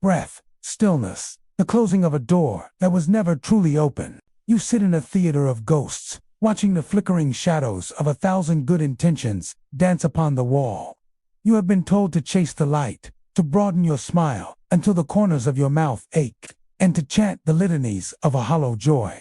breath, stillness, the closing of a door that was never truly open. You sit in a theater of ghosts, watching the flickering shadows of 1,000 good intentions dance upon the wall. You have been told to chase the light, to broaden your smile until the corners of your mouth ache, and to chant the litanies of a hollow joy.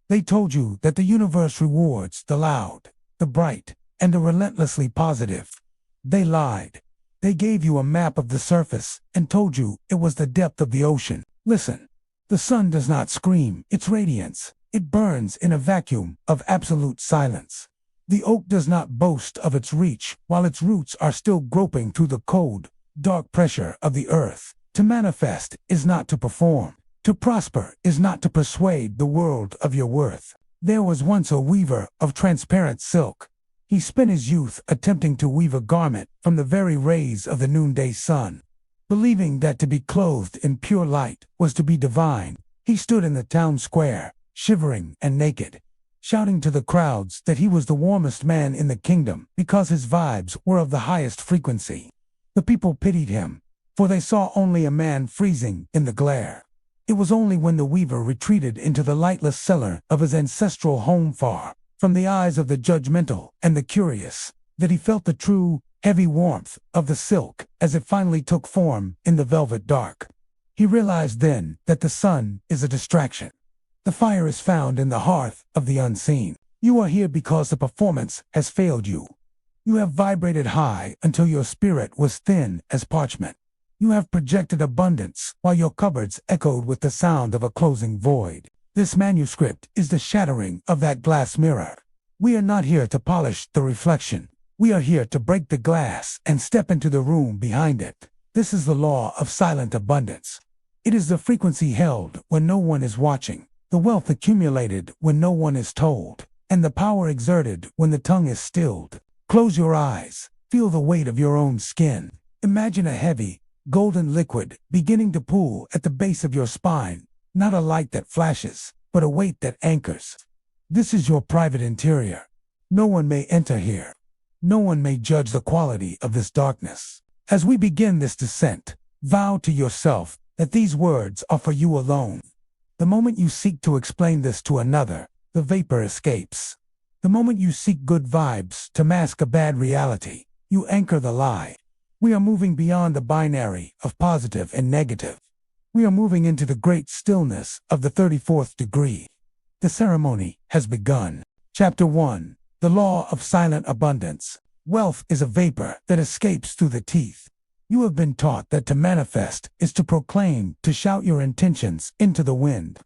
They told you that the universe rewards the loud, the bright, and the relentlessly positive. They lied. They gave you a map of the surface and told you it was the depth of the ocean. Listen, the sun does not scream its radiance. It burns in a vacuum of absolute silence. The oak does not boast of its reach while its roots are still groping through the cold, dark pressure of the earth. To manifest is not to perform. To prosper is not to persuade the world of your worth. There was once a weaver of transparent silk. He spent his youth attempting to weave a garment from the very rays of the noonday sun. Believing that to be clothed in pure light was to be divine, he stood in the town square, shivering and naked, shouting to the crowds that he was the warmest man in the kingdom because his vibes were of the highest frequency. The people pitied him, for they saw only a man freezing in the glare. It was only when the weaver retreated into the lightless cellar of his ancestral home far from the eyes of the judgmental and the curious that he felt the true, heavy warmth of the silk as it finally took form in the velvet dark. He realized then that the sun is a distraction. The fire is found in the hearth of the unseen. You are here because the performance has failed you. You have vibrated high until your spirit was thin as parchment. You have projected abundance while your cupboards echoed with the sound of a closing void. This manuscript is the shattering of that glass mirror. We are not here to polish the reflection. We are here to break the glass and step into the room behind it. This is the law of silent abundance. It is the frequency held when no one is watching, the wealth accumulated when no one is told, and the power exerted when the tongue is stilled. Close your eyes. Feel the weight of your own skin. Imagine a heavy, golden liquid beginning to pool at the base of your spine, not a light that flashes, but a weight that anchors. This is your private interior. No one may enter here. No one may judge the quality of this darkness. As we begin this descent, vow to yourself that these words are for you alone. The moment you seek to explain this to another, the vapor escapes. The moment you seek good vibes to mask a bad reality, you anchor the lie. We are moving beyond the binary of positive and negative. We are moving into the great stillness of the 34th degree. The ceremony has begun. Chapter 1. The Law of Silent Abundance. Wealth is a vapor that escapes through the teeth. You have been taught that to manifest is to proclaim, to shout your intentions into the wind,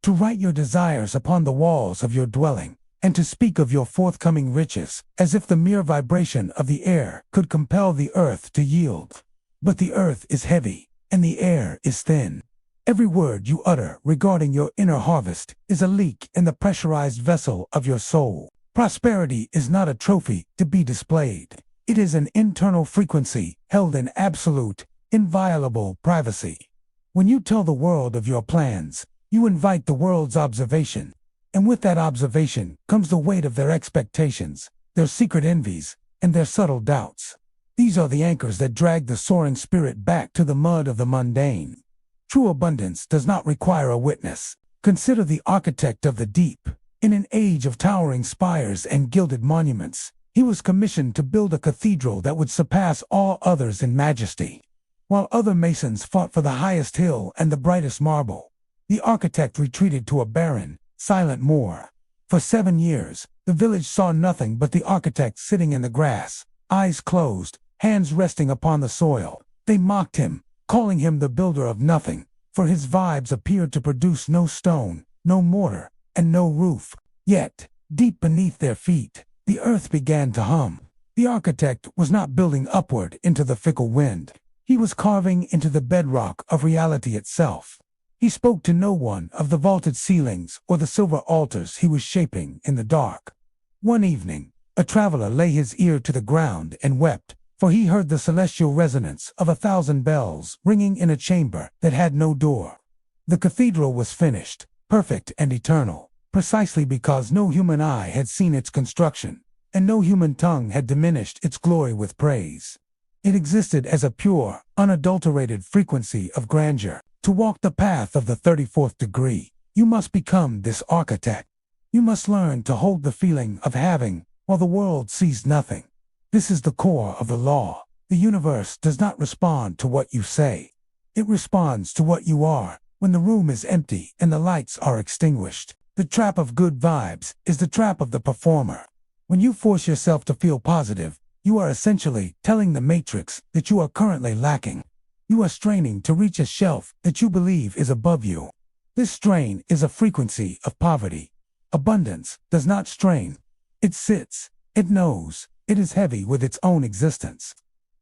to write your desires upon the walls of your dwelling, and to speak of your forthcoming riches as if the mere vibration of the air could compel the earth to yield. But the earth is heavy, and the air is thin. Every word you utter regarding your inner harvest is a leak in the pressurized vessel of your soul. Prosperity is not a trophy to be displayed. It is an internal frequency held in absolute, inviolable privacy. When you tell the world of your plans, you invite the world's observation. And with that observation comes the weight of their expectations, their secret envies, and their subtle doubts. These are the anchors that drag the soaring spirit back to the mud of the mundane. True abundance does not require a witness. Consider the architect of the deep. In an age of towering spires and gilded monuments, he was commissioned to build a cathedral that would surpass all others in majesty. While other masons fought for the highest hill and the brightest marble, the architect retreated to a barren, silent moor. For 7 years, the village saw nothing but the architect sitting in the grass, eyes closed, hands resting upon the soil. They mocked him, calling him the builder of nothing, for his vibes appeared to produce no stone, no mortar, and no roof. Yet, deep beneath their feet, the earth began to hum. The architect was not building upward into the fickle wind. He was carving into the bedrock of reality itself. He spoke to no one of the vaulted ceilings or the silver altars he was shaping in the dark. One evening, a traveler lay his ear to the ground and wept, for he heard the celestial resonance of 1,000 bells ringing in a chamber that had no door. The cathedral was finished, perfect and eternal, precisely because no human eye had seen its construction, and no human tongue had diminished its glory with praise. It existed as a pure, unadulterated frequency of grandeur. To walk the path of the 34th degree, you must become this architect. You must learn to hold the feeling of having while the world sees nothing. This is the core of the law. The universe does not respond to what you say. It responds to what you are when the room is empty and the lights are extinguished. The trap of good vibes is the trap of the performer. When you force yourself to feel positive, you are essentially telling the matrix that you are currently lacking. You are straining to reach a shelf that you believe is above you. This strain is a frequency of poverty. Abundance does not strain. It sits. It knows. It is heavy with its own existence.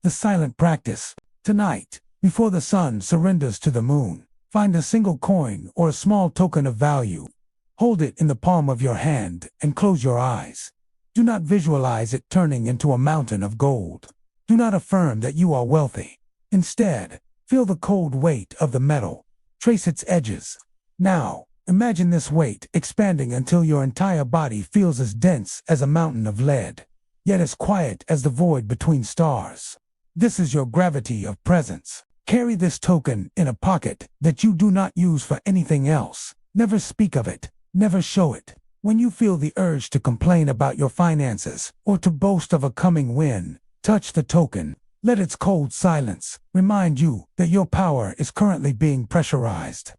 The silent practice. Tonight, before the sun surrenders to the moon, find a single coin or a small token of value. Hold it in the palm of your hand and close your eyes. Do not visualize it turning into a mountain of gold. Do not affirm that you are wealthy. Instead, feel the cold weight of the metal. Trace its edges. Now, imagine this weight expanding until your entire body feels as dense as a mountain of lead, yet as quiet as the void between stars. This is your gravity of presence. Carry this token in a pocket that you do not use for anything else. Never speak of it. Never show it. When you feel the urge to complain about your finances or to boast of a coming win, touch the token. Let its cold silence remind you that your power is currently being pressurized.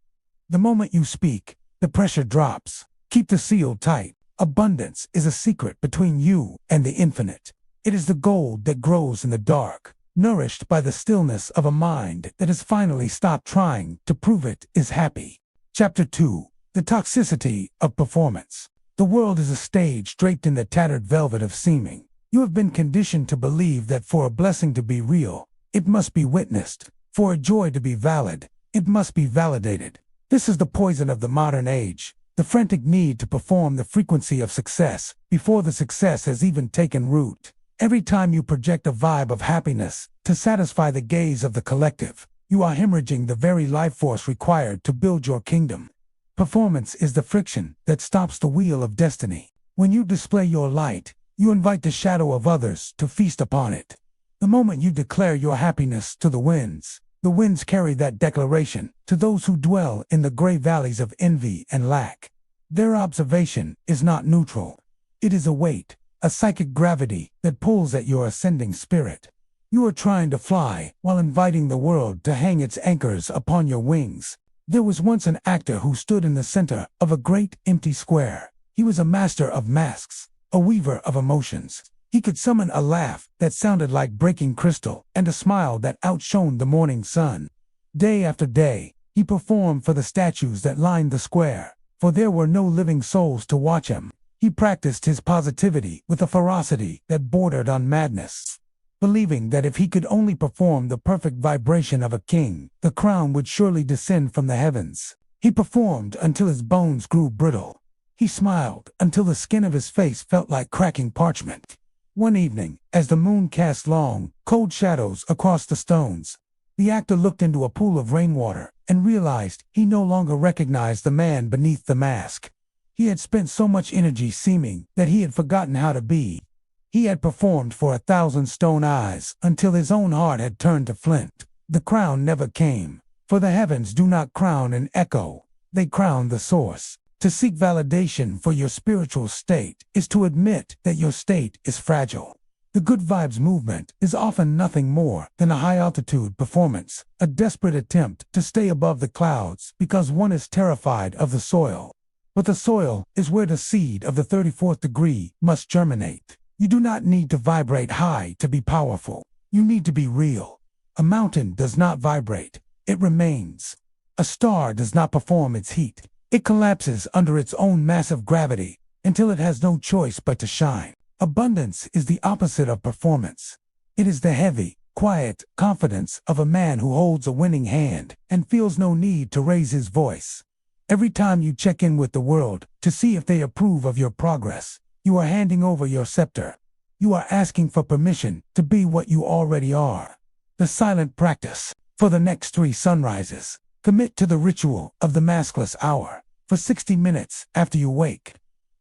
The moment you speak, the pressure drops. Keep the seal tight. Abundance is a secret between you and the infinite. It is the gold that grows in the dark, nourished by the stillness of a mind that has finally stopped trying to prove it is happy. Chapter 2. The Toxicity of Performance. The world is a stage draped in the tattered velvet of seeming. You have been conditioned to believe that for a blessing to be real, it must be witnessed. For a joy to be valid, it must be validated. This is the poison of the modern age, the frantic need to perform the frequency of success before the success has even taken root. Every time you project a vibe of happiness to satisfy the gaze of the collective, you are hemorrhaging the very life force required to build your kingdom. Performance is the friction that stops the wheel of destiny. When you display your light, you invite the shadow of others to feast upon it. The moment you declare your happiness to the winds carry that declaration to those who dwell in the gray valleys of envy and lack. Their observation is not neutral. It is a weight, a psychic gravity that pulls at your ascending spirit. You are trying to fly while inviting the world to hang its anchors upon your wings. There was once an actor who stood in the center of a great empty square. He was a master of masks, a weaver of emotions. He could summon a laugh that sounded like breaking crystal and a smile that outshone the morning sun. Day after day, he performed for the statues that lined the square, for there were no living souls to watch him. He practiced his positivity with a ferocity that bordered on madness, believing that if he could only perform the perfect vibration of a king, the crown would surely descend from the heavens. He performed until his bones grew brittle. He smiled until the skin of his face felt like cracking parchment. One evening, as the moon cast long, cold shadows across the stones, the actor looked into a pool of rainwater and realized he no longer recognized the man beneath the mask. He had spent so much energy seeming that he had forgotten how to be. He had performed for 1,000 stone eyes until his own heart had turned to flint. The crown never came, for the heavens do not crown an echo. They crown the source. To seek validation for your spiritual state is to admit that your state is fragile. The good vibes movement is often nothing more than a high-altitude performance, a desperate attempt to stay above the clouds because one is terrified of the soil. But the soil is where the seed of the 34th degree must germinate. You do not need to vibrate high to be powerful. You need to be real. A mountain does not vibrate. It remains. A star does not perform its heat. It collapses under its own massive gravity until it has no choice but to shine. Abundance is the opposite of performance. It is the heavy, quiet confidence of a man who holds a winning hand and feels no need to raise his voice. Every time you check in with the world to see if they approve of your progress, you are handing over your scepter. You are asking for permission to be what you already are. The silent practice. For the next 3 sunrises, commit to the ritual of the maskless hour. For 60 minutes after you wake,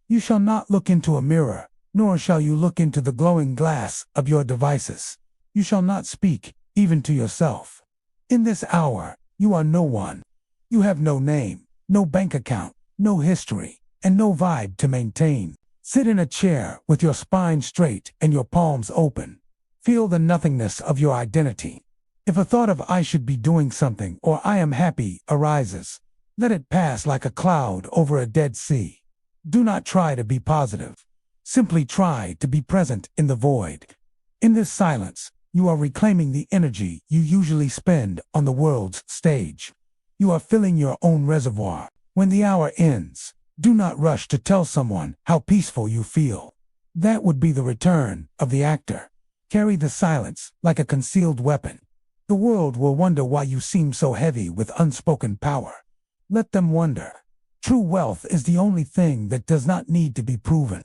you shall not look into a mirror, nor shall you look into the glowing glass of your devices. You shall not speak, even to yourself. In this hour, you are no one. You have no name, no bank account, no history, and no vibe to maintain. Sit in a chair with your spine straight and your palms open. Feel the nothingness of your identity. If a thought of I should be doing something or I am happy arises, let it pass like a cloud over a dead sea. Do not try to be positive. Simply try to be present in the void. In this silence, you are reclaiming the energy you usually spend on the world's stage. You are filling your own reservoir. When the hour ends, do not rush to tell someone how peaceful you feel. That would be the return of the actor. Carry the silence like a concealed weapon. The world will wonder why you seem so heavy with unspoken power. Let them wonder. True wealth is the only thing that does not need to be proven.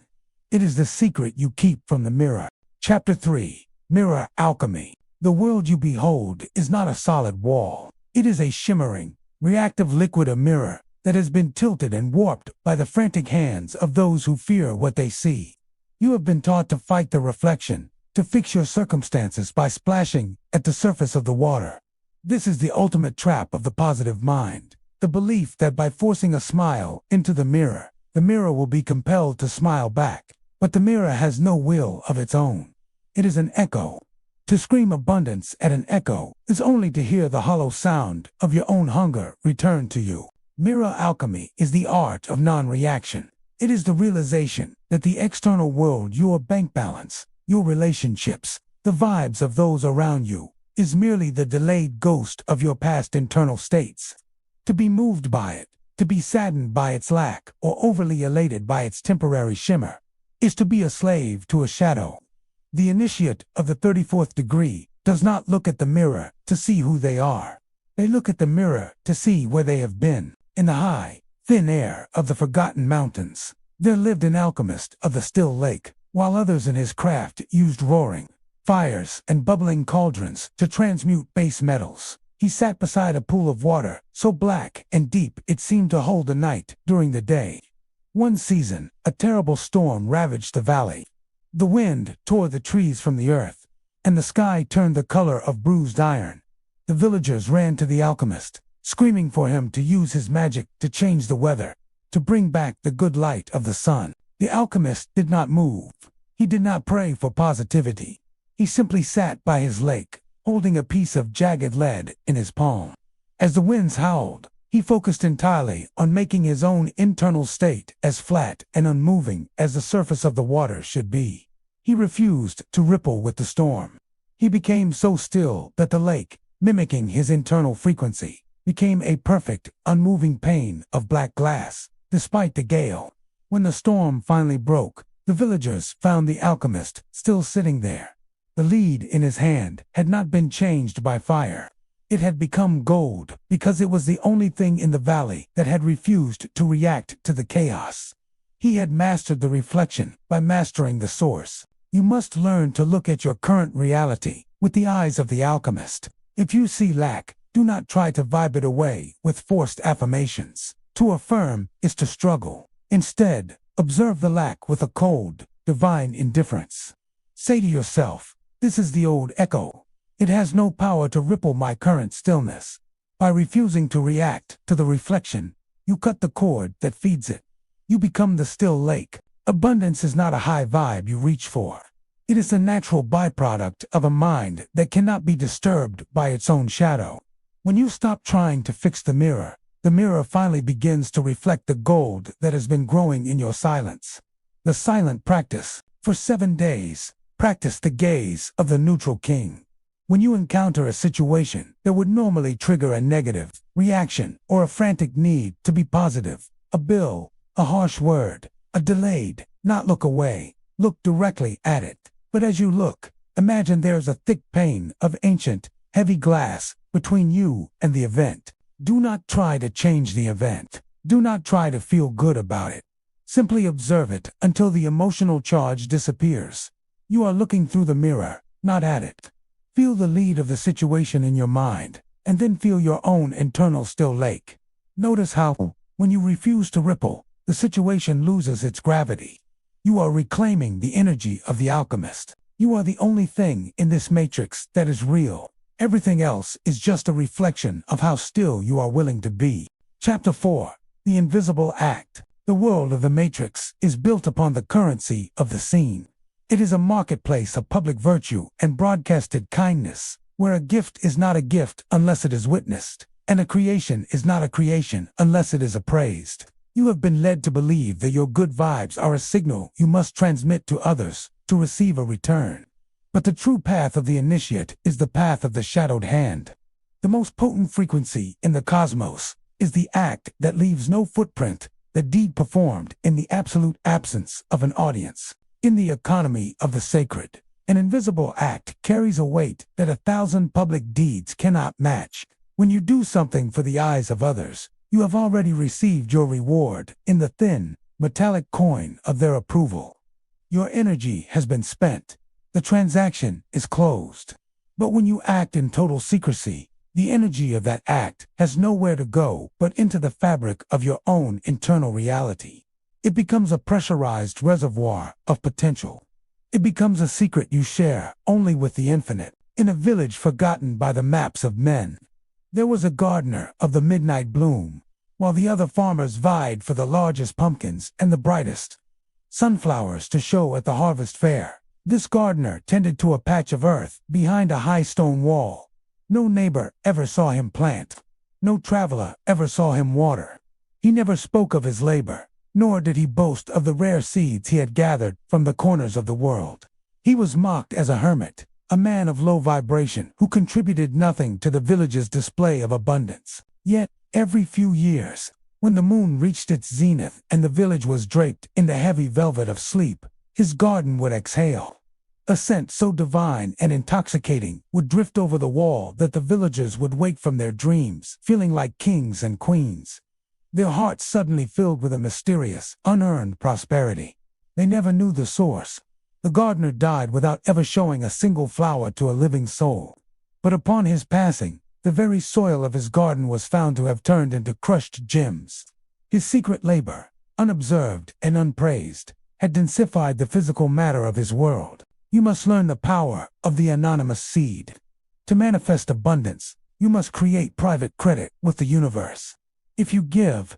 It is the secret you keep from the mirror. Chapter 3. Mirror Alchemy. The world you behold is not a solid wall. It is a shimmering, reactive liquid, a mirror that has been tilted and warped by the frantic hands of those who fear what they see. You have been taught to fight the reflection, to fix your circumstances by splashing at the surface of the water. This is the ultimate trap of the positive mind. The belief that by forcing a smile into the mirror will be compelled to smile back. But the mirror has no will of its own. It is an echo. To scream abundance at an echo is only to hear the hollow sound of your own hunger return to you. Mirror alchemy is the art of non-reaction. It is the realization that the external world, your bank balance, your relationships, the vibes of those around you, is merely the delayed ghost of your past internal states. To be moved by it, to be saddened by its lack, or overly elated by its temporary shimmer, is to be a slave to a shadow. The initiate of the 34th degree does not look at the mirror to see who they are. They look at the mirror to see where they have been. In the high, thin air of the forgotten mountains, there lived an alchemist of the still lake, while others in his craft used roaring fires and bubbling cauldrons to transmute base metals. He sat beside a pool of water, so black and deep it seemed to hold the night during the day. One season, a terrible storm ravaged the valley. The wind tore the trees from the earth, and the sky turned the color of bruised iron. The villagers ran to the alchemist, screaming for him to use his magic to change the weather, to bring back the good light of the sun. The alchemist did not move. He did not pray for positivity. He simply sat by his lake, holding a piece of jagged lead in his palm. As the winds howled, he focused entirely on making his own internal state as flat and unmoving as the surface of the water should be. He refused to ripple with the storm. He became so still that the lake, mimicking his internal frequency, became a perfect, unmoving pane of black glass, despite the gale. When the storm finally broke, the villagers found the alchemist still sitting there. The lead in his hand had not been changed by fire. It had become gold because it was the only thing in the valley that had refused to react to the chaos. He had mastered the reflection by mastering the source. You must learn to look at your current reality with the eyes of the alchemist. If you see lack, do not try to vibe it away with forced affirmations. To affirm is to struggle. Instead, observe the lack with a cold, divine indifference. Say to yourself, this is the old echo. It has no power to ripple my current stillness. By refusing to react to the reflection, you cut the cord that feeds it. You become the still lake. Abundance is not a high vibe you reach for. It is a natural byproduct of a mind that cannot be disturbed by its own shadow. When you stop trying to fix the mirror finally begins to reflect the gold that has been growing in your silence. The silent practice. For 7 days, practice the gaze of the neutral king. When you encounter a situation that would normally trigger a negative reaction or a frantic need to be positive, a bill, a harsh word, a delayed, not look away, look directly at it. But as you look, imagine there's a thick pane of ancient, heavy glass between you and the event. Do not try to change the event. Do not try to feel good about it. Simply observe it until the emotional charge disappears. You are looking through the mirror, not at it. Feel the lead of the situation in your mind, and then feel your own internal still lake. Notice how, when you refuse to ripple, the situation loses its gravity. You are reclaiming the energy of the alchemist. You are the only thing in this matrix that is real. Everything else is just a reflection of how still you are willing to be. Chapter 4. The Invisible Act. The world of the Matrix is built upon the currency of the scene. It is a marketplace of public virtue and broadcasted kindness, where a gift is not a gift unless it is witnessed, and a creation is not a creation unless it is appraised. You have been led to believe that your good vibes are a signal you must transmit to others to receive a return. But the true path of the initiate is the path of the shadowed hand. The most potent frequency in the cosmos is the act that leaves no footprint, the deed performed in the absolute absence of an audience. In the economy of the sacred, an invisible act carries a weight that 1,000 public deeds cannot match. When you do something for the eyes of others, you have already received your reward in the thin, metallic coin of their approval. Your energy has been spent. The transaction is closed. But when you act in total secrecy, the energy of that act has nowhere to go but into the fabric of your own internal reality. It becomes a pressurized reservoir of potential. It becomes a secret you share only with the infinite. In a village forgotten by the maps of men, there was a gardener of the midnight bloom, while the other farmers vied for the largest pumpkins and the brightest sunflowers to show at the harvest fair. This gardener tended to a patch of earth behind a high stone wall. No neighbor ever saw him plant. No traveler ever saw him water. He never spoke of his labor, nor did he boast of the rare seeds he had gathered from the corners of the world. He was mocked as a hermit, a man of low vibration who contributed nothing to the village's display of abundance. Yet, every few years, when the moon reached its zenith and the village was draped in the heavy velvet of sleep, his garden would exhale. A scent so divine and intoxicating would drift over the wall that the villagers would wake from their dreams, feeling like kings and queens. Their hearts suddenly filled with a mysterious, unearned prosperity. They never knew the source. The gardener died without ever showing a single flower to a living soul. But upon his passing, the very soil of his garden was found to have turned into crushed gems. His secret labor, unobserved and unpraised, had densified the physical matter of his world. You must learn the power of the anonymous seed. To manifest abundance, you must create private credit with the universe. If you give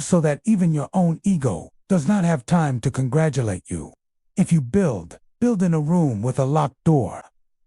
so that even your own ego does not have time to congratulate you. If you build in a room with a locked door.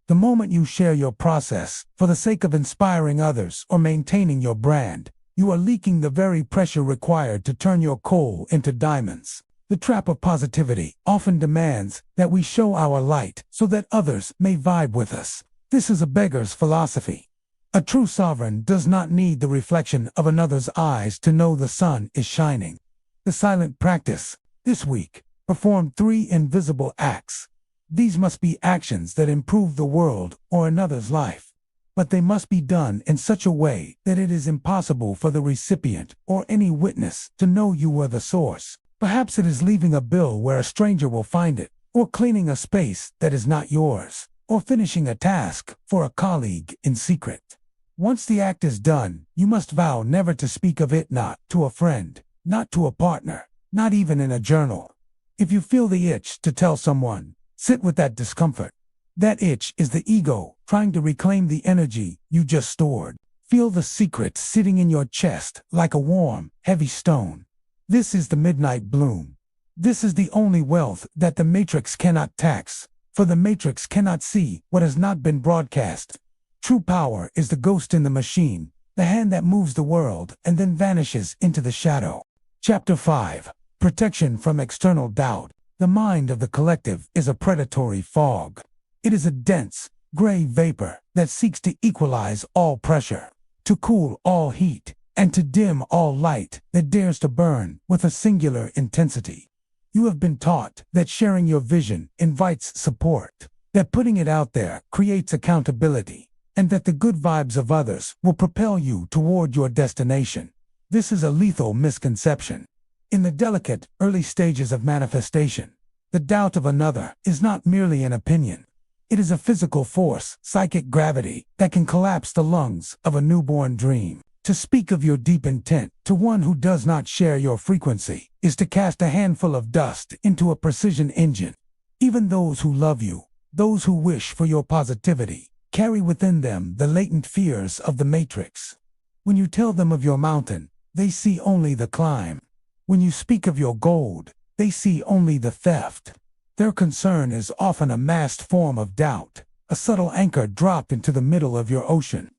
The moment you share your process for the sake of inspiring others or maintaining your brand, you are leaking the very pressure required to turn your coal into diamonds. The trap of positivity often demands that we show our light so that others may vibe with us. This is a beggar's philosophy. A true sovereign does not need the reflection of another's eyes to know the sun is shining. The silent practice, this week, perform 3 invisible acts. These must be actions that improve the world or another's life. But they must be done in such a way that it is impossible for the recipient or any witness to know you were the source. Perhaps it is leaving a bill where a stranger will find it, or cleaning a space that is not yours, or finishing a task for a colleague in secret. Once the act is done, you must vow never to speak of it, not to a friend, not to a partner, not even in a journal. If you feel the itch to tell someone, sit with that discomfort. That itch is the ego trying to reclaim the energy you just stored. Feel the secret sitting in your chest like a warm, heavy stone. This is the midnight bloom. This is the only wealth that the matrix cannot tax, for the matrix cannot see what has not been broadcast. True power is the ghost in the machine, the hand that moves the world and then vanishes into the shadow. Chapter 5. Protection from external doubt. The mind of the collective is a predatory fog. It is a dense, gray vapor that seeks to equalize all pressure, to cool all heat, and to dim all light that dares to burn with a singular intensity. You have been taught that sharing your vision invites support, that putting it out there creates accountability, and that the good vibes of others will propel you toward your destination. This is a lethal misconception. In the delicate, early stages of manifestation, the doubt of another is not merely an opinion. It is a physical force, psychic gravity, that can collapse the lungs of a newborn dream. To speak of your deep intent to one who does not share your frequency is to cast a handful of dust into a precision engine. Even those who love you Those who wish for your positivity carry within them the latent fears of the matrix. When you tell them of your mountain, they see only the climb. When you speak of your gold, they see only the theft. Their concern is often a masked form of doubt, a subtle anchor dropped into the middle of your ocean.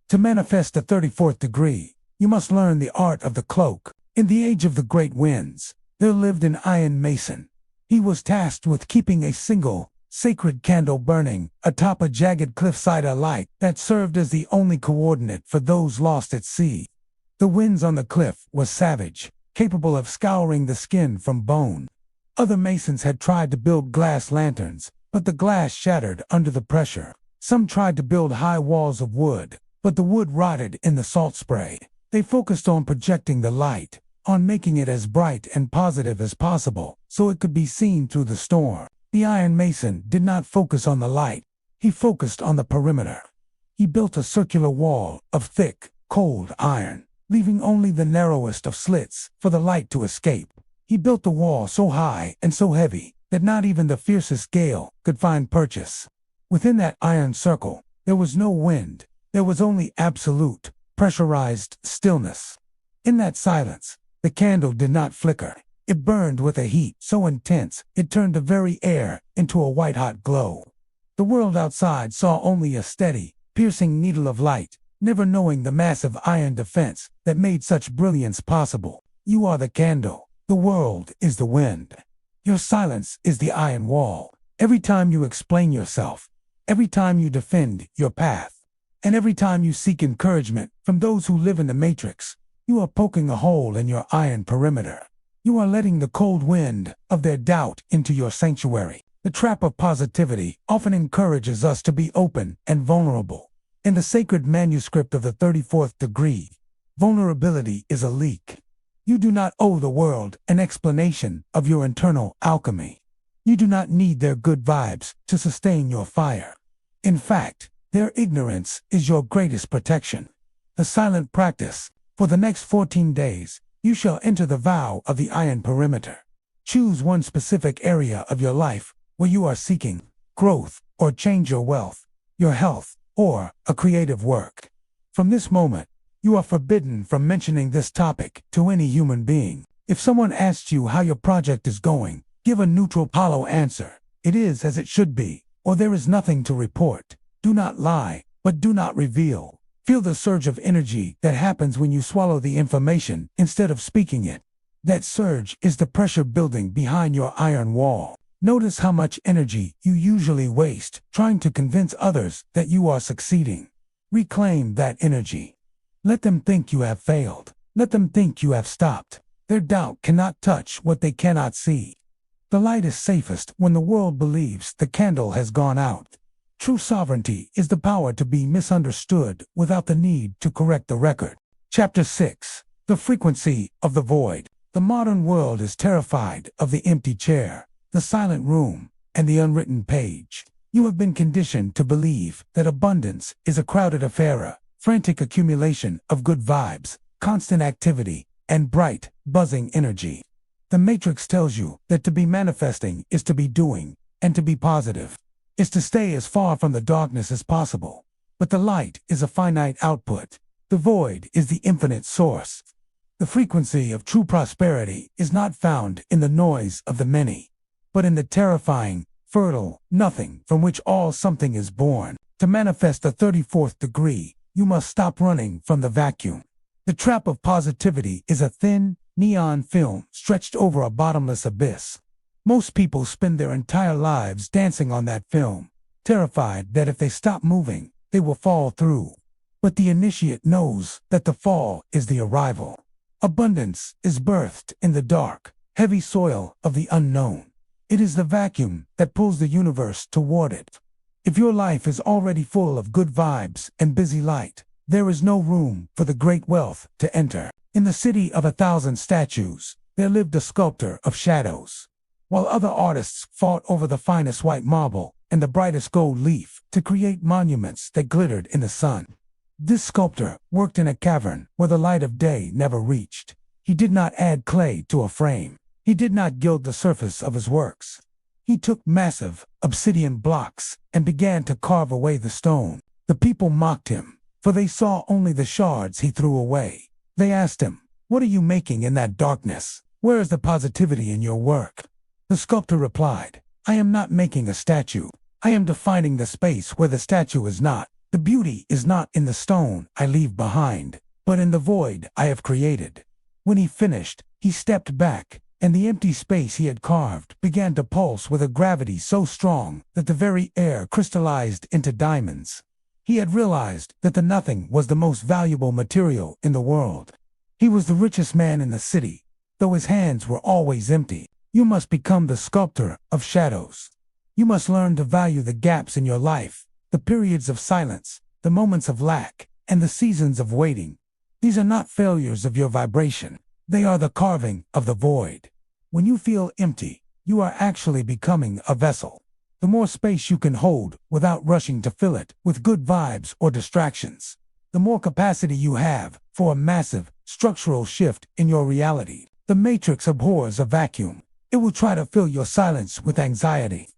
To manifest the 34th degree, you must learn the art of the cloak. In the age of the great winds, there lived an iron mason. He was tasked with keeping a single, sacred candle burning atop a jagged cliffside, a light that served as the only coordinate for those lost at sea. The winds on the cliff was savage, capable of scouring the skin from bone. Other masons had tried to build glass lanterns, but the glass shattered under the pressure. Some tried to build high walls of wood, but the wood rotted in the salt spray. They focused on projecting the light, on making it as bright and positive as possible, so it could be seen through the storm. The iron mason did not focus on the light. He focused on the perimeter. He built a circular wall of thick, cold iron, leaving only the narrowest of slits for the light to escape. He built the wall so high and so heavy that not even the fiercest gale could find purchase. Within that iron circle, there was no wind. There was only absolute, pressurized stillness. In that silence, the candle did not flicker. It burned with a heat so intense it turned the very air into a white-hot glow. The world outside saw only a steady, piercing needle of light, never knowing the massive iron defense that made such brilliance possible. You are the candle. The world is the wind. Your silence is the iron wall. Every time you explain yourself, every time you defend your path, and every time you seek encouragement from those who live in the matrix, you are poking a hole in your iron perimeter. You are letting the cold wind of their doubt into your sanctuary. The trap of positivity often encourages us to be open and vulnerable. In the sacred manuscript of the 34th degree, vulnerability is a leak. You do not owe the world an explanation of your internal alchemy. You do not need their good vibes to sustain your fire. In fact, their ignorance is your greatest protection. The silent practice. For the next 14 days, you shall enter the vow of the iron perimeter. Choose one specific area of your life where you are seeking growth or change your wealth, your health, or a creative work. From this moment, you are forbidden from mentioning this topic to any human being. If someone asks you how your project is going, give a neutral, hollow answer. It is as it should be, or there is nothing to report. Do not lie, but do not reveal. Feel the surge of energy that happens when you swallow the information instead of speaking it. That surge is the pressure building behind your iron wall. Notice how much energy you usually waste trying to convince others that you are succeeding. Reclaim that energy. Let them think you have failed. Let them think you have stopped. Their doubt cannot touch what they cannot see. The light is safest when the world believes the candle has gone out. True sovereignty is the power to be misunderstood without the need to correct the record. Chapter 6. The frequency of the void. The modern world is terrified of the empty chair, the silent room, and the unwritten page. You have been conditioned to believe that abundance is a crowded affair, frantic accumulation of good vibes, constant activity, and bright, buzzing energy. The Matrix tells you that to be manifesting is to be doing, and to be positive is to stay as far from the darkness as possible. But the light is a finite output. The void is the infinite source. The frequency of true prosperity is not found in the noise of the many, but in the terrifying, fertile nothing from which all something is born. To manifest the 34th degree, you must stop running from the vacuum. The trap of positivity is a thin, neon film stretched over a bottomless abyss. Most people spend their entire lives dancing on that film, terrified that if they stop moving, they will fall through. But the initiate knows that the fall is the arrival. Abundance is birthed in the dark, heavy soil of the unknown. It is the vacuum that pulls the universe toward it. If your life is already full of good vibes and busy light, there is no room for the great wealth to enter. In the city of 1,000 statues, there lived a sculptor of shadows. While other artists fought over the finest white marble and the brightest gold leaf to create monuments that glittered in the sun, this sculptor worked in a cavern where the light of day never reached. He did not add clay to a frame. He did not gild the surface of his works. He took massive obsidian blocks and began to carve away the stone. The people mocked him, for they saw only the shards he threw away. They asked him, "What are you making in that darkness? Where is the positivity in your work?" The sculptor replied, "I am not making a statue. I am defining the space where the statue is not. The beauty is not in the stone I leave behind, but in the void I have created." When he finished, he stepped back, and the empty space he had carved began to pulse with a gravity so strong that the very air crystallized into diamonds. He had realized that the nothing was the most valuable material in the world. He was the richest man in the city, though his hands were always empty. You must become the sculptor of shadows. You must learn to value the gaps in your life, the periods of silence, the moments of lack, and the seasons of waiting. These are not failures of your vibration. They are the carving of the void. When you feel empty, you are actually becoming a vessel. The more space you can hold without rushing to fill it with good vibes or distractions, the more capacity you have for a massive structural shift in your reality. The matrix abhors a vacuum. It will try to fill your silence with anxiety,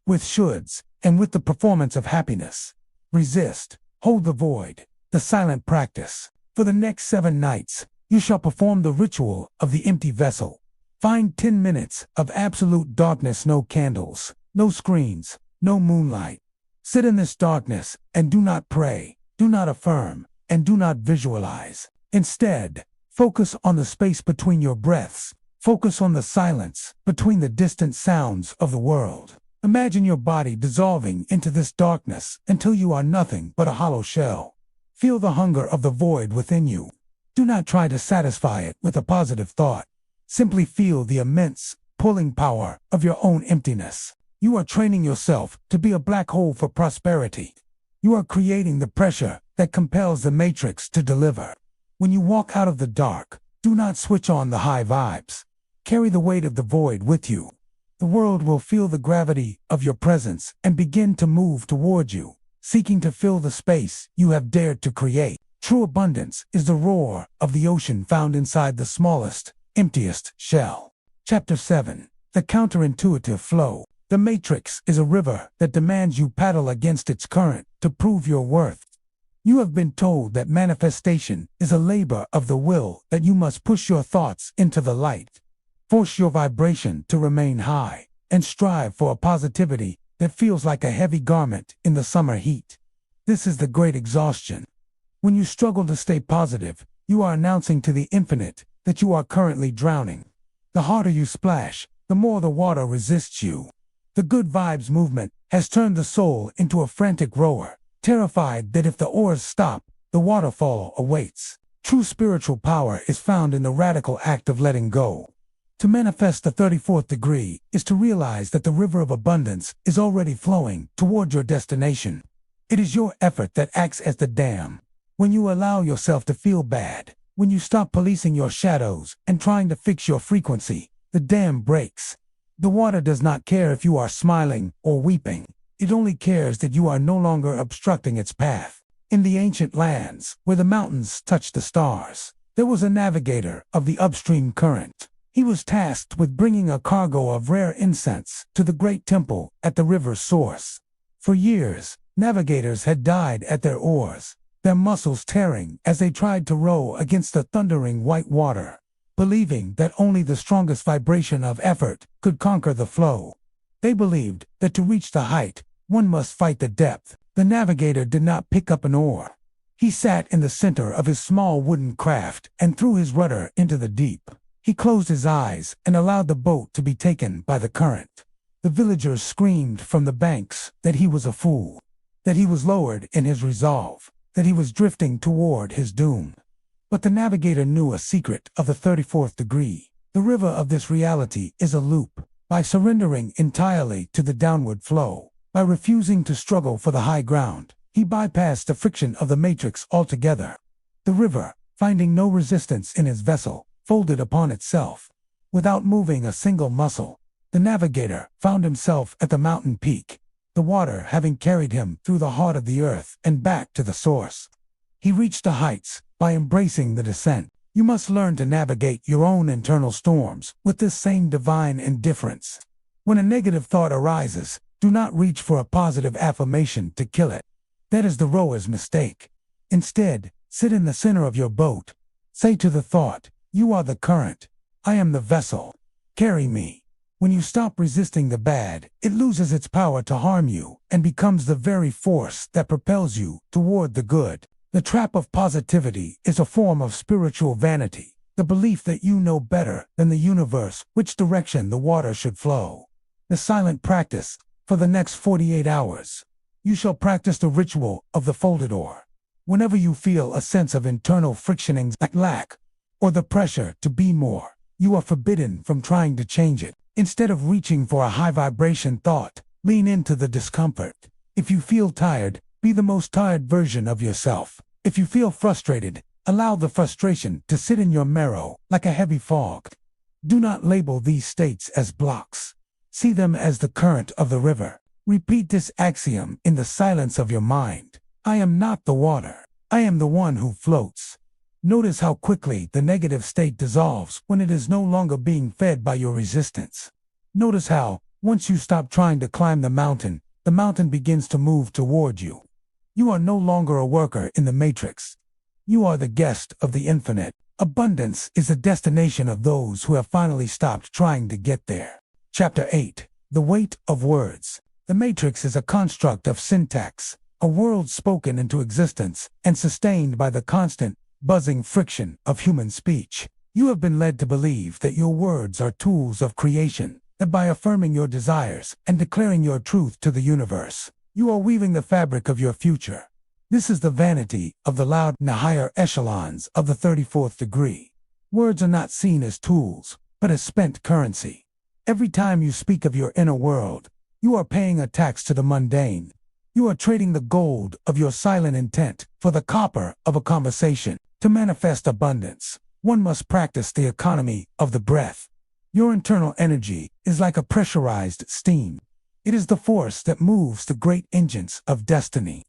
with shoulds, and with the performance of happiness. Resist, hold the void, the silent practice. For the next 7 nights, you shall perform the ritual of the empty vessel. Find 10 minutes of absolute darkness, no candles, no screens, no moonlight. Sit in this darkness and do not pray, do not affirm, and do not visualize. Instead, focus on the space between your breaths. Focus on the silence between the distant sounds of the world. Imagine your body dissolving into this darkness until you are nothing but a hollow shell. Feel the hunger of the void within you. Do not try to satisfy it with a positive thought. Simply feel the immense, pulling power of your own emptiness. You are training yourself to be a black hole for prosperity. You are creating the pressure that compels the matrix to deliver. When you walk out of the dark, do not switch on the high vibes. Carry the weight of the void with you. The world will feel the gravity of your presence and begin to move toward you, seeking to fill the space you have dared to create. True abundance is the roar of the ocean found inside the smallest, emptiest shell. Chapter 7. The Counterintuitive Flow. The matrix is a river that demands you paddle against its current to prove your worth. You have been told that manifestation is a labor of the will, that you must push your thoughts into the light. Force your vibration to remain high, and strive for a positivity that feels like a heavy garment in the summer heat. This is the great exhaustion. When you struggle to stay positive, you are announcing to the infinite that you are currently drowning. The harder you splash, the more the water resists you. The good vibes movement has turned the soul into a frantic rower, terrified that if the oars stop, the waterfall awaits. True spiritual power is found in the radical act of letting go. To manifest the 34th degree is to realize that the river of abundance is already flowing toward your destination. It is your effort that acts as the dam. When you allow yourself to feel bad, when you stop policing your shadows and trying to fix your frequency, the dam breaks. The water does not care if you are smiling or weeping. It only cares that you are no longer obstructing its path. In the ancient lands, where the mountains touch the stars, there was a navigator of the upstream current. He was tasked with bringing a cargo of rare incense to the great temple at the river's source. For years, navigators had died at their oars, their muscles tearing as they tried to row against the thundering white water, believing that only the strongest vibration of effort could conquer the flow. They believed that to reach the height, one must fight the depth. The navigator did not pick up an oar. He sat in the center of his small wooden craft and threw his rudder into the deep. He closed his eyes and allowed the boat to be taken by the current. The villagers screamed from the banks that he was a fool, that he was lowered in his resolve, that he was drifting toward his doom. But the navigator knew a secret of the 34th degree. The river of this reality is a loop. By surrendering entirely to the downward flow, by refusing to struggle for the high ground, he bypassed the friction of the matrix altogether. The river, finding no resistance in his vessel, folded upon itself. Without moving a single muscle, the navigator found himself at the mountain peak, the water having carried him through the heart of the earth and back to the source. He reached the heights by embracing the descent. You must learn to navigate your own internal storms with this same divine indifference. When a negative thought arises, do not reach for a positive affirmation to kill it. That is the rower's mistake. Instead, sit in the center of your boat. Say to the thought, "You are the current. I am the vessel. Carry me." When you stop resisting the bad, it loses its power to harm you and becomes the very force that propels you toward the good. The trap of positivity is a form of spiritual vanity, the belief that you know better than the universe which direction the water should flow. The silent practice. For the next 48 hours, you shall practice the ritual of the folded oar. Whenever you feel a sense of internal frictioning like lack or the pressure to be more, you are forbidden from trying to change it. Instead of reaching for a high vibration thought, lean into the discomfort. If you feel tired, be the most tired version of yourself. If you feel frustrated, allow the frustration to sit in your marrow like a heavy fog. Do not label these states as blocks. See them as the current of the river. Repeat this axiom in the silence of your mind. I am not the water. I am the one who floats. Notice how quickly the negative state dissolves when it is no longer being fed by your resistance. Notice how, once you stop trying to climb the mountain begins to move toward you. You are no longer a worker in the matrix. You are the guest of the infinite. Abundance is the destination of those who have finally stopped trying to get there. Chapter 8. The Weight of Words. The matrix is a construct of syntax, a world spoken into existence and sustained by the constant, buzzing friction of human speech. You have been led to believe that your words are tools of creation, that by affirming your desires and declaring your truth to the universe, you are weaving the fabric of your future. This is the vanity of the loud in the higher echelons of the 34th degree. Words are not seen as tools, but as spent currency. Every time you speak of your inner world, you are paying a tax to the mundane. You are trading the gold of your silent intent for the copper of a conversation. To manifest abundance, one must practice the economy of the breath. Your internal energy is like a pressurized steam. It is the force that moves the great engines of destiny.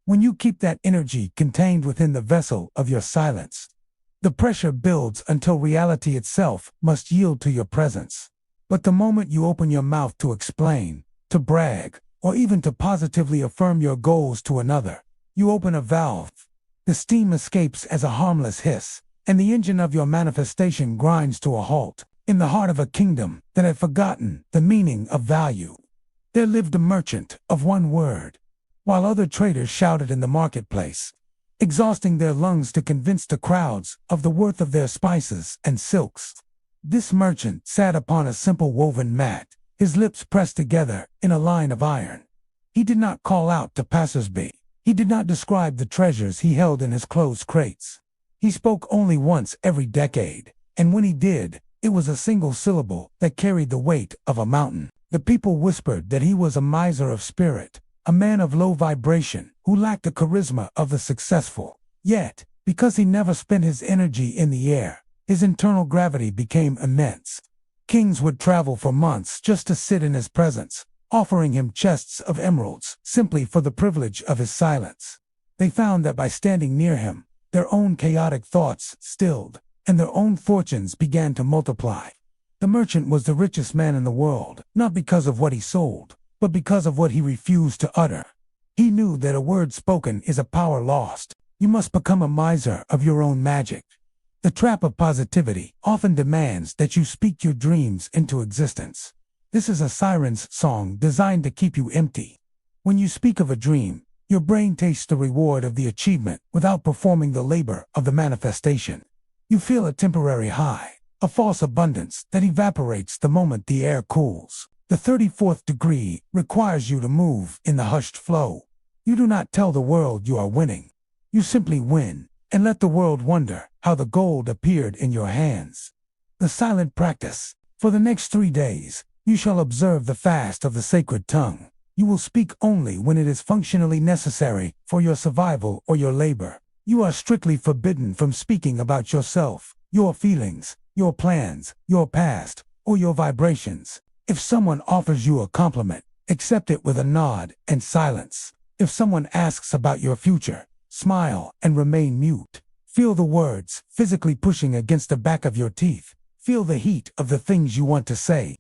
When you keep that energy contained within the vessel of your silence, the pressure builds until reality itself must yield to your presence. But the moment you open your mouth to explain, to brag, or even to positively affirm your goals to another, you open a valve. The steam escapes as a harmless hiss, and the engine of your manifestation grinds to a halt. In the heart of a kingdom that had forgotten the meaning of value, there lived a merchant of one word, while other traders shouted in the marketplace, exhausting their lungs to convince the crowds of the worth of their spices and silks. This merchant sat upon a simple woven mat, his lips pressed together in a line of iron. He did not call out to passers-by. He did not describe the treasures he held in his closed crates. He spoke only once every decade, and when he did, it was a single syllable that carried the weight of a mountain. The people whispered that he was a miser of spirit, a man of low vibration who lacked the charisma of the successful. Yet, because he never spent his energy in the air, his internal gravity became immense. Kings would travel for months just to sit in his presence, offering him chests of emeralds simply for the privilege of his silence. They found that by standing near him, their own chaotic thoughts stilled, and their own fortunes began to multiply. The merchant was the richest man in the world, not because of what he sold, but because of what he refused to utter. He knew that a word spoken is a power lost. You must become a miser of your own magic. The trap of positivity often demands that you speak your dreams into existence. This is a siren's song designed to keep you empty. When you speak of a dream, your brain tastes the reward of the achievement without performing the labor of the manifestation. You feel a temporary high, a false abundance that evaporates the moment the air cools. The 34th degree requires you to move in the hushed flow. You do not tell the world you are winning. You simply win, and let the world wonder how the gold appeared in your hands. The silent practice. For the next 3 days, you shall observe the fast of the sacred tongue. You will speak only when it is functionally necessary for your survival or your labor. You are strictly forbidden from speaking about yourself, your feelings, your plans, your past, or your vibrations. If someone offers you a compliment, accept it with a nod and silence. If someone asks about your future, smile and remain mute. Feel the words physically pushing against the back of your teeth. Feel the heat of the things you want to say.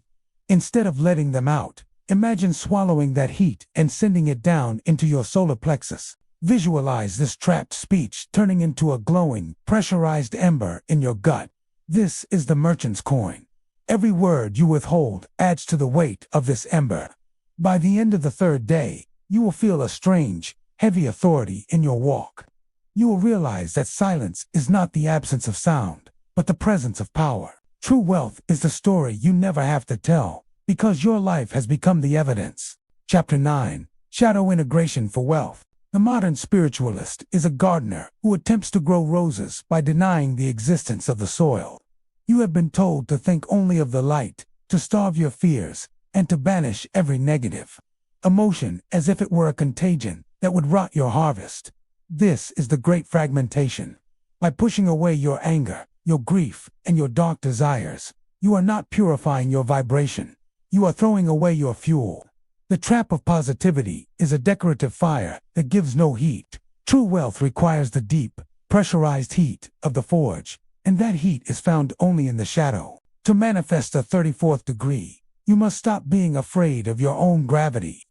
Instead of letting them out, imagine swallowing that heat and sending it down into your solar plexus. Visualize this trapped speech turning into a glowing, pressurized ember in your gut. This is the merchant's coin. Every word you withhold adds to the weight of this ember. By the end of the third day, you will feel a strange, heavy authority in your walk. You will realize that silence is not the absence of sound, but the presence of power. True wealth is the story you never have to tell, because your life has become the evidence. Chapter 9. Shadow Integration for Wealth. The modern spiritualist is a gardener who attempts to grow roses by denying the existence of the soil. You have been told to think only of the light, to starve your fears, and to banish every negative emotion as if it were a contagion that would rot your harvest. This is the great fragmentation. By pushing away your anger, your grief, and your dark desires, you are not purifying your vibration. You are throwing away your fuel. The trap of positivity is a decorative fire that gives no heat. True wealth requires the deep, pressurized heat of the forge, and that heat is found only in the shadow. To manifest the 34th degree, you must stop being afraid of your own gravity.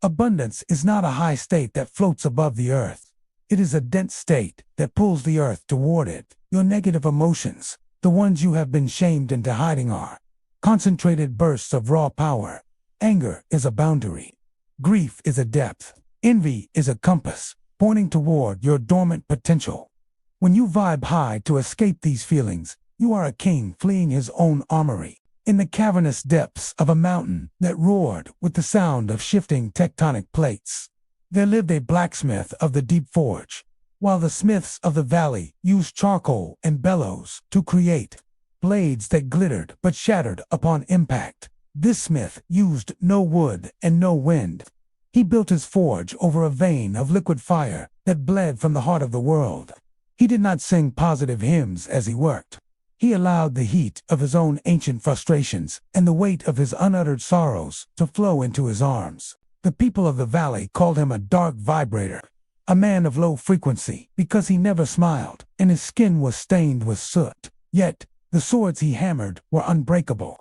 Abundance is not a high state that floats above the earth. It is a dense state that pulls the earth toward it. Your negative emotions, the ones you have been shamed into hiding, are concentrated bursts of raw power. Anger is a boundary. Grief is a depth. Envy is a compass, pointing toward your dormant potential. When you vibe high to escape these feelings, you are a king fleeing his own armory. In the cavernous depths of a mountain that roared with the sound of shifting tectonic plates, there lived a blacksmith of the deep forge, while the smiths of the valley used charcoal and bellows to create blades that glittered but shattered upon impact. This smith used no wood and no wind. He built his forge over a vein of liquid fire that bled from the heart of the world. He did not sing positive hymns as he worked. He allowed the heat of his own ancient frustrations and the weight of his unuttered sorrows to flow into his arms. The people of the valley called him a dark vibrator, a man of low frequency, because he never smiled and his skin was stained with soot. Yet, the swords he hammered were unbreakable.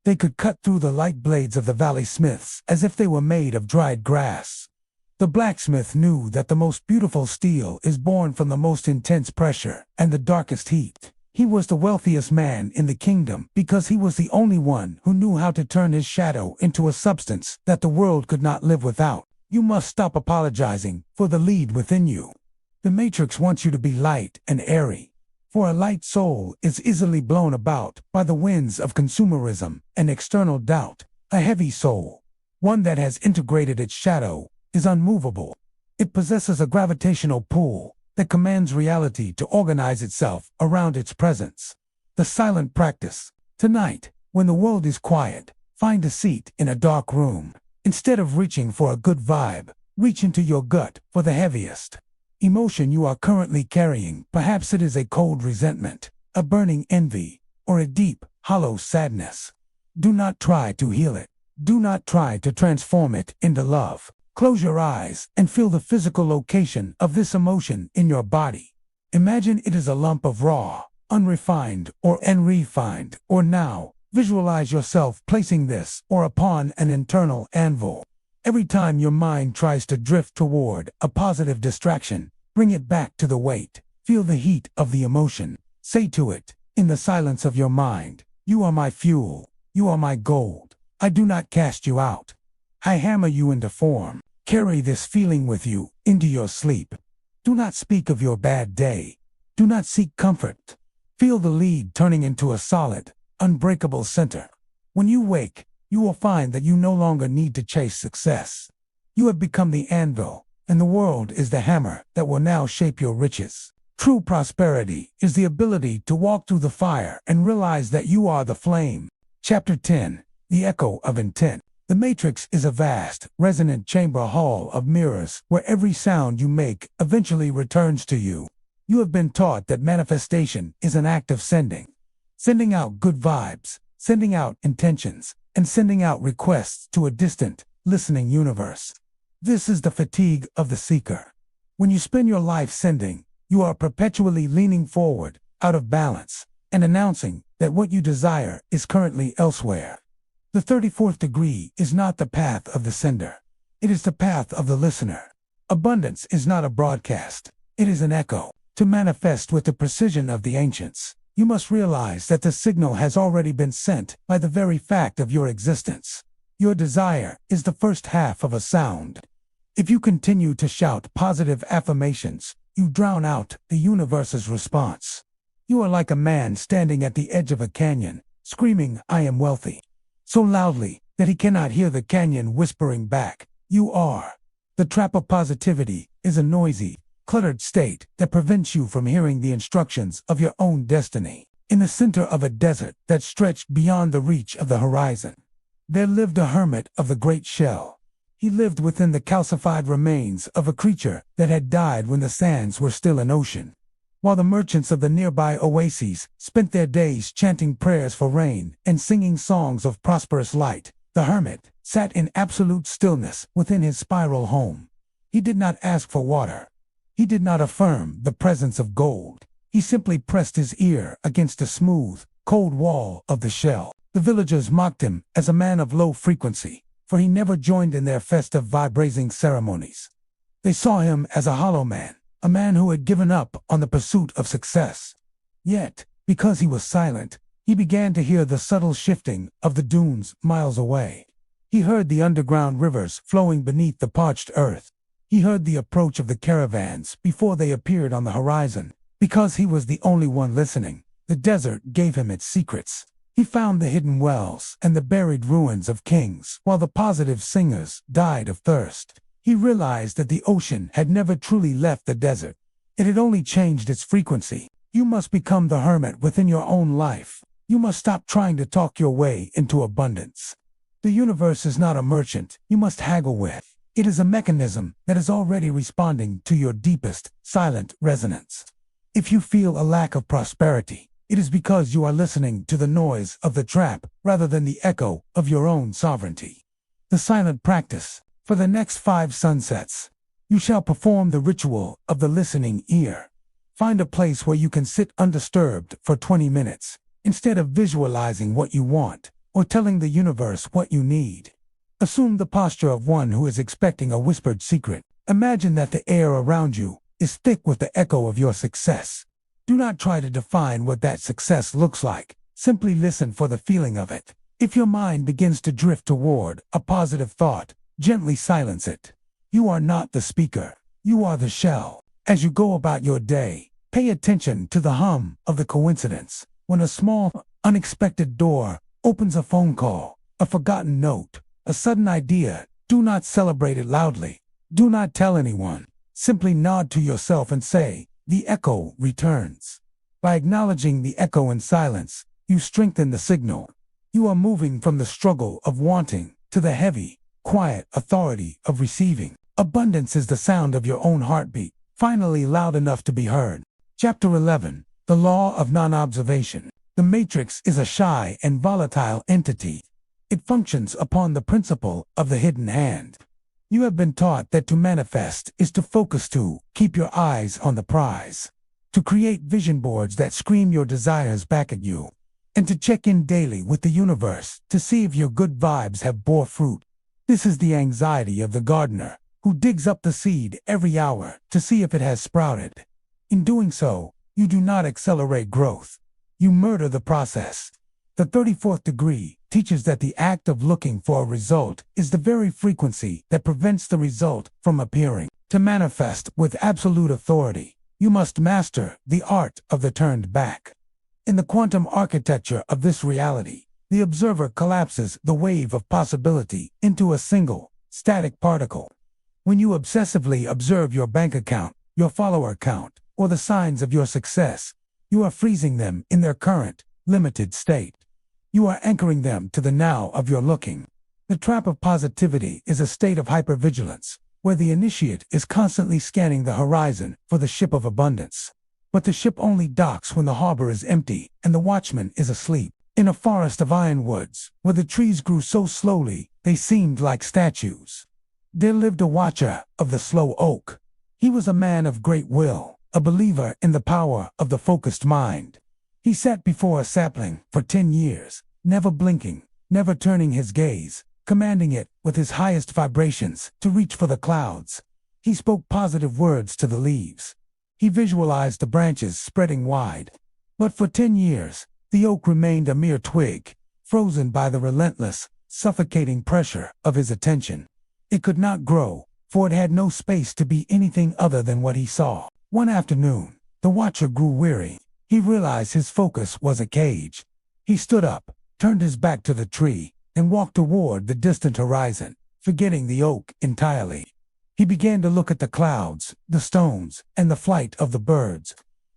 They could cut through the light blades of the valley smiths as if they were made of dried grass. The blacksmith knew that the most beautiful steel is born from the most intense pressure and the darkest heat. He was the wealthiest man in the kingdom because he was the only one who knew how to turn his shadow into a substance that the world could not live without. You must stop apologizing for the lead within you. The Matrix wants you to be light and airy. For a light soul is easily blown about by the winds of consumerism and external doubt. A heavy soul, one that has integrated its shadow, is unmovable. It possesses a gravitational pull that commands reality to organize itself around its presence. The silent practice. Tonight, when the world is quiet, find a seat in a dark room. Instead of reaching for a good vibe, reach into your gut for the heaviest emotion you are currently carrying. Perhaps it is a cold resentment, a burning envy, or a deep, hollow sadness. Do not try to heal it. Do not try to transform it into love. Close your eyes and feel the physical location of this emotion in your body. Imagine it is a lump of raw, unrefined, or unrefined, or now. Visualize yourself placing this or upon an internal anvil. Every time your mind tries to drift toward a positive distraction, bring it back to the weight. Feel the heat of the emotion. Say to it, in the silence of your mind, "You are my fuel. You are my gold. I do not cast you out. I hammer you into form." Carry this feeling with you into your sleep. Do not speak of your bad day. Do not seek comfort. Feel the lead turning into a solid, unbreakable center. When you wake, you will find that you no longer need to chase success. You have become the anvil, and the world is the hammer that will now shape your riches. True prosperity is the ability to walk through the fire and realize that you are the flame. Chapter 10. The Echo of Intent. The Matrix is a vast, resonant chamber hall of mirrors where every sound you make eventually returns to you. You have been taught that manifestation is an act of sending. Sending out good vibes, sending out intentions, and sending out requests to a distant, listening universe. This is the fatigue of the seeker. When you spend your life sending, you are perpetually leaning forward, out of balance, and announcing that what you desire is currently elsewhere. The 34th degree is not the path of the sender. It is the path of the listener. Abundance is not a broadcast. It is an echo. To manifest with the precision of the ancients, you must realize that the signal has already been sent by the very fact of your existence. Your desire is the first half of a sound. If you continue to shout positive affirmations, you drown out the universe's response. You are like a man standing at the edge of a canyon, screaming, "I am wealthy," so loudly that he cannot hear the canyon whispering back, "You are." The trap of positivity is a noisy, cluttered state that prevents you from hearing the instructions of your own destiny. In the center of a desert that stretched beyond the reach of the horizon, there lived a hermit of the great shell. He lived within the calcified remains of a creature that had died when the sands were still an ocean. While the merchants of the nearby oases spent their days chanting prayers for rain and singing songs of prosperous light, the hermit sat in absolute stillness within his spiral home. He did not ask for water. He did not affirm the presence of gold. He simply pressed his ear against the smooth, cold wall of the shell. The villagers mocked him as a man of low frequency, for he never joined in their festive vibrating ceremonies. They saw him as a hollow man, a man who had given up on the pursuit of success. Yet, because he was silent, he began to hear the subtle shifting of the dunes miles away. He heard the underground rivers flowing beneath the parched earth. He heard the approach of the caravans before they appeared on the horizon. Because he was the only one listening, the desert gave him its secrets. He found the hidden wells and the buried ruins of kings, while the positive singers died of thirst. He realized that the ocean had never truly left the desert. It had only changed its frequency. You must become the hermit within your own life. You must stop trying to talk your way into abundance. The universe is not a merchant you must haggle with. It is a mechanism that is already responding to your deepest, silent resonance. If you feel a lack of prosperity, it is because you are listening to the noise of the trap rather than the echo of your own sovereignty. The silent practice. For the next 5 sunsets, you shall perform the ritual of the listening ear. Find a place where you can sit undisturbed for 20 minutes, instead of visualizing what you want or telling the universe what you need. Assume the posture of one who is expecting a whispered secret. Imagine that the air around you is thick with the echo of your success. Do not try to define what that success looks like. Simply listen for the feeling of it. If your mind begins to drift toward a positive thought, gently silence it. You are not the speaker. You are the shell. As you go about your day, pay attention to the hum of the coincidence. When a small, unexpected door opens, a phone call, a forgotten note, a sudden idea, do not celebrate it loudly. Do not tell anyone. Simply nod to yourself and say, "The echo returns." By acknowledging the echo in silence, you strengthen the signal. You are moving from the struggle of wanting to the heavy, quiet authority of receiving. Abundance is the sound of your own heartbeat, finally loud enough to be heard. Chapter 11. The Law of Non-Observation. The matrix is a shy and volatile entity. It functions upon the principle of the hidden hand. You have been taught that to manifest is to focus, to keep your eyes on the prize, to create vision boards that scream your desires back at you, and to check in daily with the universe to see if your good vibes have bore fruit. This is the anxiety of the gardener, who digs up the seed every hour to see if it has sprouted. In doing so, you do not accelerate growth. You murder the process. The 34th degree teaches that the act of looking for a result is the very frequency that prevents the result from appearing. To manifest with absolute authority, you must master the art of the turned back. In the quantum architecture of this reality, the observer collapses the wave of possibility into a single, static particle. When you obsessively observe your bank account, your follower count, or the signs of your success, you are freezing them in their current, limited state. You are anchoring them to the now of your looking. The trap of positivity is a state of hypervigilance, where the initiate is constantly scanning the horizon for the ship of abundance. But the ship only docks when the harbor is empty and the watchman is asleep. In a forest of ironwoods, where the trees grew so slowly they seemed like statues, there lived a watcher of the slow oak. He was a man of great will, a believer in the power of the focused mind. He sat before a sapling for 10 years, never blinking, never turning his gaze, commanding it with his highest vibrations to reach for the clouds. He spoke positive words to the leaves. He visualized the branches spreading wide. But for 10 years, the oak remained a mere twig, frozen by the relentless, suffocating pressure of his attention. It could not grow, for it had no space to be anything other than what he saw. One afternoon, the watcher grew weary. He realized his focus was a cage. He stood up, turned his back to the tree, and walked toward the distant horizon, forgetting the oak entirely. He began to look at the clouds, the stones, and the flight of the birds.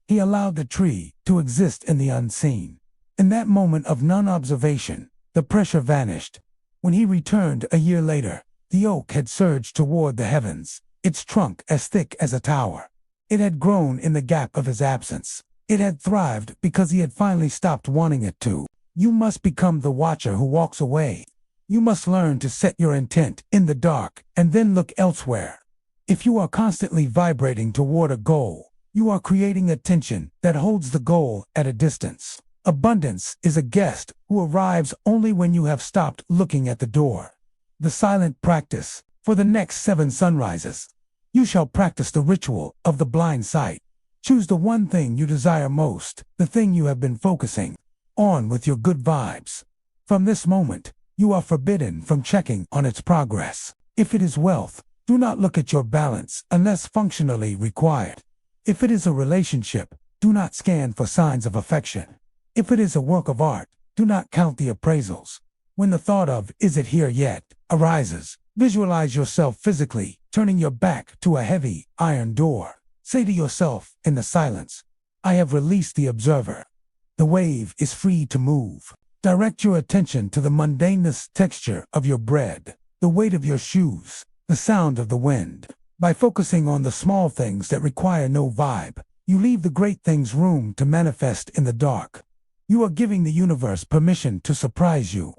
He allowed the tree to exist in the unseen. In that moment of non-observation, the pressure vanished. When he returned a year later, the oak had surged toward the heavens, its trunk as thick as a tower. It had grown in the gap of his absence. It had thrived because he had finally stopped wanting it to. You must become the watcher who walks away. You must learn to set your intent in the dark and then look elsewhere. If you are constantly vibrating toward a goal, you are creating a tension that holds the goal at a distance. Abundance is a guest who arrives only when you have stopped looking at the door. The silent practice. For the next 7 sunrises, you shall practice the ritual of the blind sight. Choose the one thing you desire most, the thing you have been focusing on with your good vibes. From this moment, you are forbidden from checking on its progress. If it is wealth, do not look at your balance unless functionally required. If it is a relationship, do not scan for signs of affection. If it is a work of art, do not count the appraisals. When the thought of "is it here yet?" arises, visualize yourself physically turning your back to a heavy iron door. Say to yourself in the silence, "I have released the observer. The wave is free to move." Direct your attention to the mundaneness texture of your bread, the weight of your shoes, the sound of the wind. By focusing on the small things that require no vibe, you leave the great things room to manifest in the dark. You are giving the universe permission to surprise you.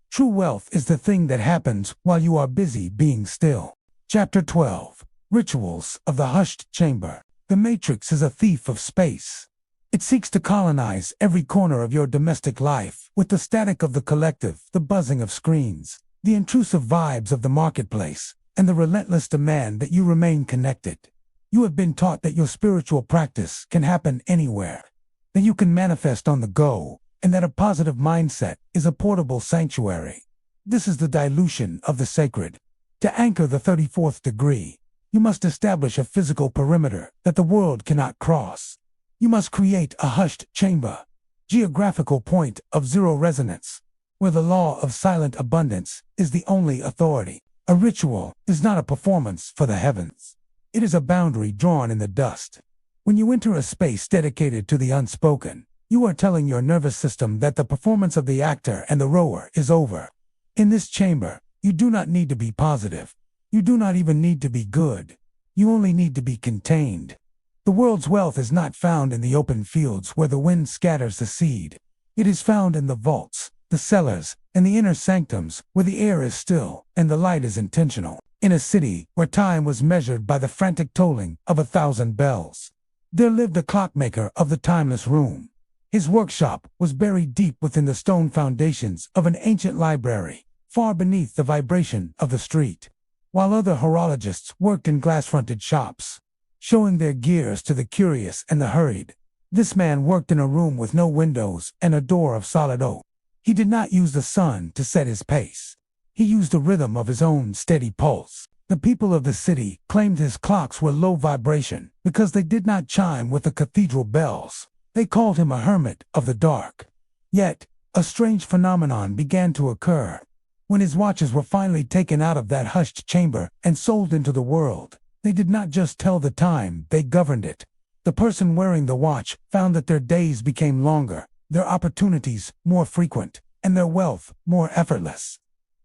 True wealth is the thing that happens while you are busy being still. Chapter 12. Rituals of the Hushed Chamber. The Matrix is a thief of space. It seeks to colonize every corner of your domestic life with the static of the collective, the buzzing of screens, the intrusive vibes of the marketplace, and the relentless demand that you remain connected. You have been taught that your spiritual practice can happen anywhere, that you can manifest on the go, and that a positive mindset is a portable sanctuary. This is the dilution of the sacred. To anchor the 34th degree, you must establish a physical perimeter that the world cannot cross. You must create a hushed chamber, geographical point of zero resonance, where the law of silent abundance is the only authority. A ritual is not a performance for the heavens. It is a boundary drawn in the dust. When you enter a space dedicated to the unspoken, you are telling your nervous system that the performance of the actor and the rower is over. In this chamber, you do not need to be positive. You do not even need to be good. You only need to be contained. The world's wealth is not found in the open fields where the wind scatters the seed. It is found in the vaults, the cellars, and the inner sanctums where the air is still and the light is intentional. In a city where time was measured by the frantic tolling of 1,000 bells, there lived a clockmaker of the timeless room. His workshop was buried deep within the stone foundations of an ancient library, far beneath the vibration of the street. While other horologists worked in glass-fronted shops, showing their gears to the curious and the hurried, this man worked in a room with no windows and a door of solid oak. He did not use the sun to set his pace. He used the rhythm of his own steady pulse. The people of the city claimed his clocks were low vibration because they did not chime with the cathedral bells. They called him a hermit of the dark. Yet, a strange phenomenon began to occur. When his watches were finally taken out of that hushed chamber and sold into the world, they did not just tell the time, they governed it. The person wearing the watch found that their days became longer, their opportunities more frequent, and their wealth more effortless.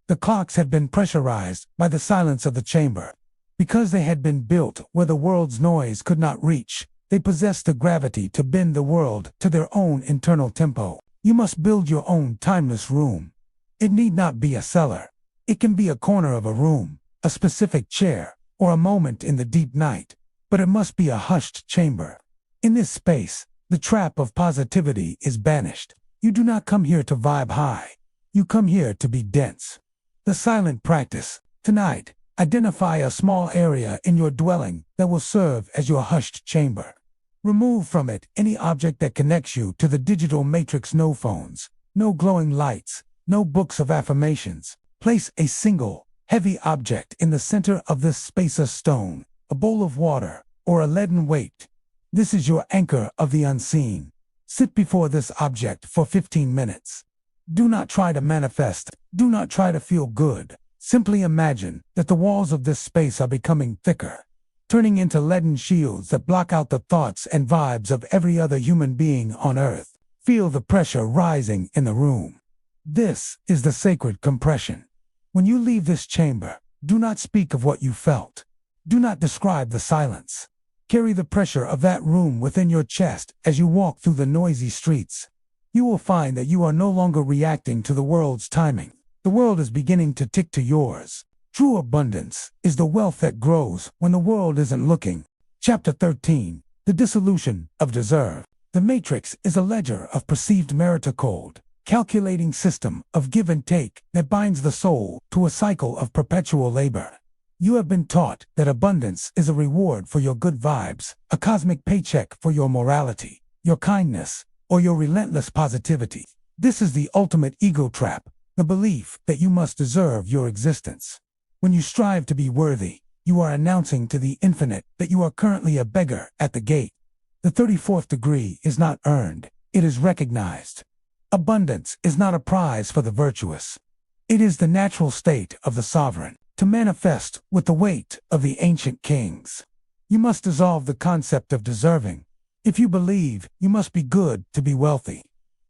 The clocks had been pressurized by the silence of the chamber. Because they had been built where the world's noise could not reach, they possessed the gravity to bend the world to their own internal tempo. You must build your own timeless room. It need not be a cellar. It can be a corner of a room, a specific chair, or a moment in the deep night, but it must be a hushed chamber. In this space, the trap of positivity is banished. You do not come here to vibe high. You come here to be dense. The silent practice. Tonight, identify a small area in your dwelling that will serve as your hushed chamber. Remove from it any object that connects you to the digital matrix. No phones, no glowing lights, no books of affirmations. Place a single, heavy object in the center of this space: a stone, a bowl of water, or a leaden weight. This is your anchor of the unseen. Sit before this object for 15 minutes. Do not try to manifest. Do not try to feel good. Simply imagine that the walls of this space are becoming thicker, turning into leaden shields that block out the thoughts and vibes of every other human being on Earth. Feel the pressure rising in the room. This is the sacred compression. When you leave this chamber, do not speak of what you felt. Do not describe the silence. Carry the pressure of that room within your chest as you walk through the noisy streets. You will find that you are no longer reacting to the world's timing. The world is beginning to tick to yours. True abundance is the wealth that grows when the world isn't looking. Chapter 13. The Dissolution of Deserve. The matrix is a ledger of perceived merit, a cold, calculating system of give and take that binds the soul to a cycle of perpetual labor. You have been taught that abundance is a reward for your good vibes, a cosmic paycheck for your morality, your kindness, or your relentless positivity. This is the ultimate ego trap, the belief that you must deserve your existence. When you strive to be worthy, you are announcing to the infinite that you are currently a beggar at the gate. The 34th degree is not earned, it is recognized. Abundance is not a prize for the virtuous. It is the natural state of the sovereign, to manifest with the weight of the ancient kings. You must dissolve the concept of deserving. If you believe you must be good to be wealthy,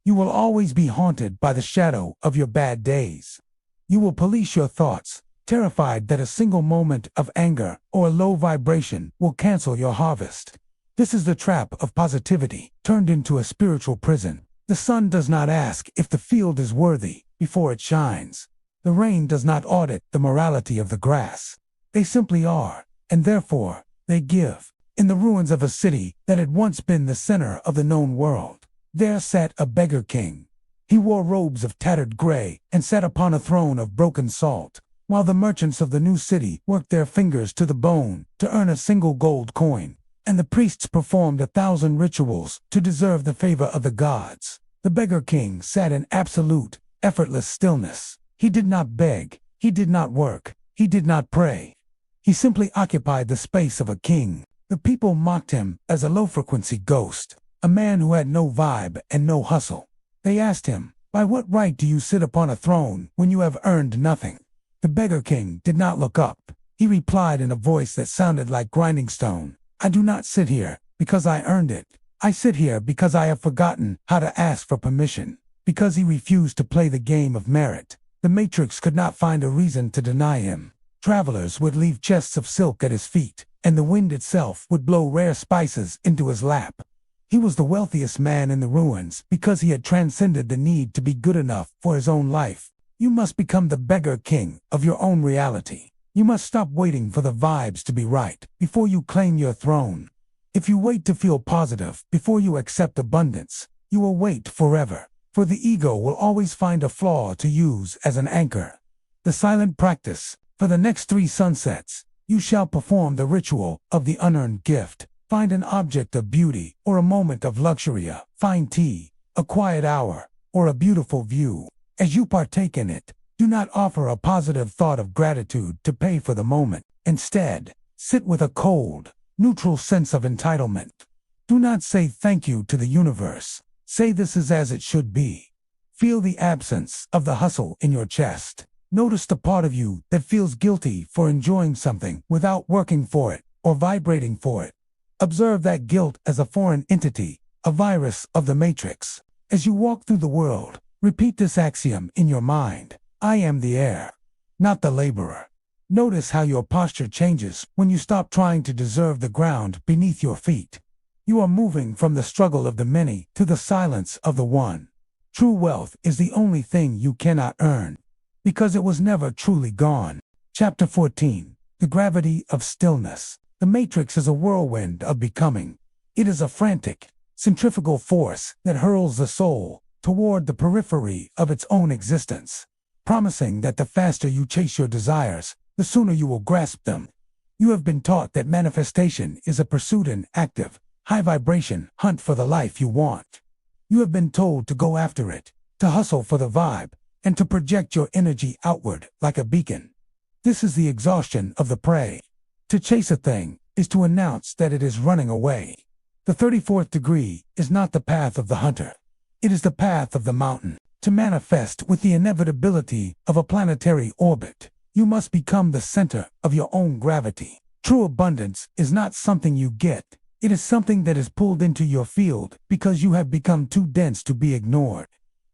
you will always be haunted by the shadow of your bad days. You will police your thoughts, terrified that a single moment of anger or a low vibration will cancel your harvest. This is the trap of positivity, turned into a spiritual prison. The sun does not ask if the field is worthy before it shines. The rain does not audit the morality of the grass. They simply are, and therefore, they give. In the ruins of a city that had once been the center of the known world, there sat a beggar king. He wore robes of tattered gray and sat upon a throne of broken salt, while the merchants of the new city worked their fingers to the bone to earn a single gold coin, and the priests performed 1,000 rituals to deserve the favor of the gods. The beggar king sat in absolute, effortless stillness. He did not beg, he did not work, he did not pray. He simply occupied the space of a king. The people mocked him as a low-frequency ghost, a man who had no vibe and no hustle. They asked him, "By what right do you sit upon a throne when you have earned nothing?" The beggar king did not look up. He replied in a voice that sounded like grinding stone, "I do not sit here because I earned it. I sit here because I have forgotten how to ask for permission." Because he refused to play the game of merit, the matrix could not find a reason to deny him. Travelers would leave chests of silk at his feet, and the wind itself would blow rare spices into his lap. He was the wealthiest man in the ruins because he had transcended the need to be good enough for his own life. You must become the beggar king of your own reality. You must stop waiting for the vibes to be right before you claim your throne. If you wait to feel positive before you accept abundance, you will wait forever, for the ego will always find a flaw to use as an anchor. The silent practice. For the next 3 sunsets, you shall perform the ritual of the unearned gift. Find an object of beauty or a moment of luxury, a fine tea, a quiet hour, or a beautiful view. As you partake in it, do not offer a positive thought of gratitude to pay for the moment. Instead, sit with a cold, neutral sense of entitlement. Do not say thank you to the universe. Say this is as it should be. Feel the absence of the hustle in your chest. Notice the part of you that feels guilty for enjoying something without working for it or vibrating for it. Observe that guilt as a foreign entity, a virus of the matrix. As you walk through the world, repeat this axiom in your mind: I am the heir, not the laborer. Notice how your posture changes when you stop trying to deserve the ground beneath your feet. You are moving from the struggle of the many to the silence of the one. True wealth is the only thing you cannot earn, because it was never truly gone. Chapter 14. The Gravity of Stillness. The matrix is a whirlwind of becoming. It is a frantic, centrifugal force that hurls the soul toward the periphery of its own existence, promising that the faster you chase your desires, the sooner you will grasp them. You have been taught that manifestation is a pursuit and active, high-vibration hunt for the life you want. You have been told to go after it, to hustle for the vibe, and to project your energy outward like a beacon. This is the exhaustion of the prey. To chase a thing is to announce that it is running away. The 34th degree is not the path of the hunter. It is the path of the mountain. To manifest with the inevitability of a planetary orbit, you must become the center of your own gravity. True abundance is not something you get. It is something that is pulled into your field because you have become too dense to be ignored.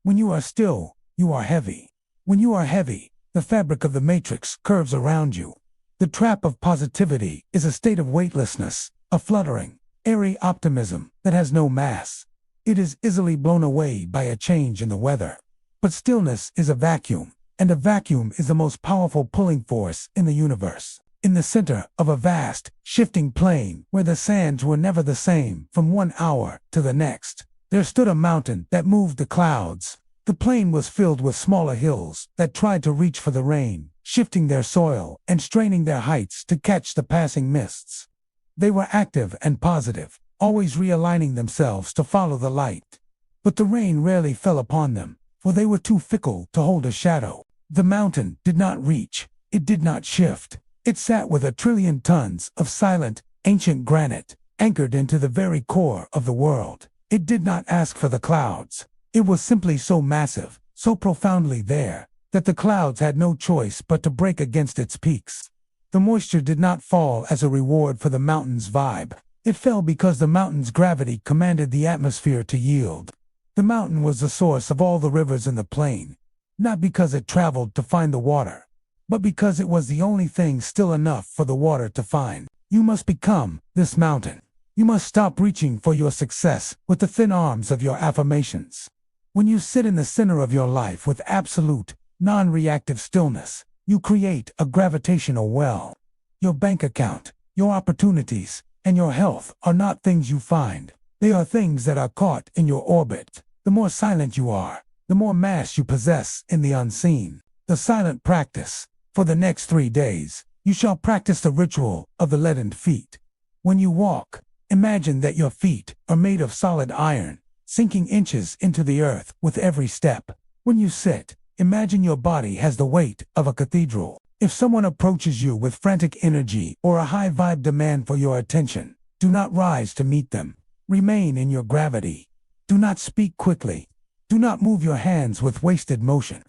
When you are still, you are heavy. When you are heavy, the fabric of the matrix curves around you. The trap of positivity is a state of weightlessness, a fluttering, airy optimism that has no mass. It is easily blown away by a change in the weather. But stillness is a vacuum, and a vacuum is the most powerful pulling force in the universe. In the center of a vast, shifting plain where the sands were never the same from one hour to the next, there stood a mountain that moved the clouds. The plain was filled with smaller hills that tried to reach for the rain, shifting their soil and straining their heights to catch the passing mists. They were active and positive, always realigning themselves to follow the light. But the rain rarely fell upon them, for they were too fickle to hold a shadow. The mountain did not reach, it did not shift. It sat with 1,000,000,000,000 tons of silent, ancient granite, anchored into the very core of the world. It did not ask for the clouds. It was simply so massive, so profoundly there, that the clouds had no choice but to break against its peaks. The moisture did not fall as a reward for the mountain's vibe. It fell because the mountain's gravity commanded the atmosphere to yield. The mountain was the source of all the rivers in the plain, not because it traveled to find the water, but because it was the only thing still enough for the water to find. You must become this mountain. You must stop reaching for your success with the thin arms of your affirmations. When you sit in the center of your life with absolute, non-reactive stillness, you create a gravitational well. Your bank account, your opportunities, and your health are not things you find. They are things that are caught in your orbit. The more silent you are, the more mass you possess in the unseen. The silent practice. For the next 3 days, you shall practice the ritual of the leadened feet. When you walk, imagine that your feet are made of solid iron, sinking inches into the earth with every step. When you sit, imagine your body has the weight of a cathedral. If someone approaches you with frantic energy or a high vibe demand for your attention, do not rise to meet them. Remain in your gravity. Do not speak quickly. Do not move your hands with wasted motion.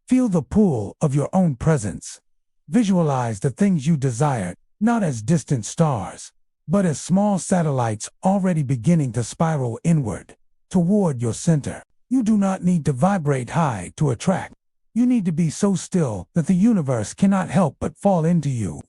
Feel the pull of your own presence. Visualize the things you desire, not as distant stars, but as small satellites already beginning to spiral inward, toward your center. You do not need to vibrate high to attract. You need to be so still that the universe cannot help but fall into you.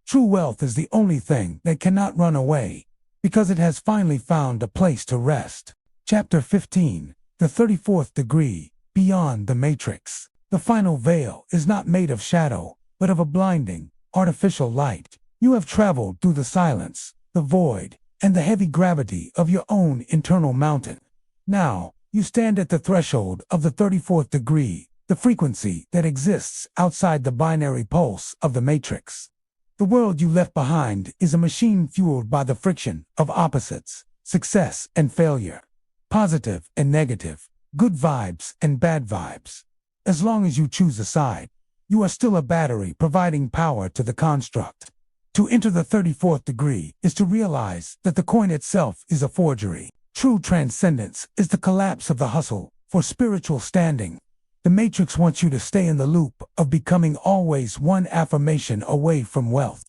True wealth is the only thing that cannot run away, because it has finally found a place to rest. Chapter 15, the 34th degree, beyond the matrix. The final veil is not made of shadow, but of a blinding, artificial light. You have traveled through the silence, the void, and the heavy gravity of your own internal mountain. Now, you stand at the threshold of the 34th degree, the frequency that exists outside the binary pulse of the matrix. The world you left behind is a machine fueled by the friction of opposites, success and failure, positive and negative, good vibes and bad vibes. As long as you choose a side, you are still a battery providing power to the construct. To enter the 34th degree is to realize that the coin itself is a forgery. True transcendence is the collapse of the hustle for spiritual standing. The matrix wants you to stay in the loop of becoming always one affirmation away from wealth,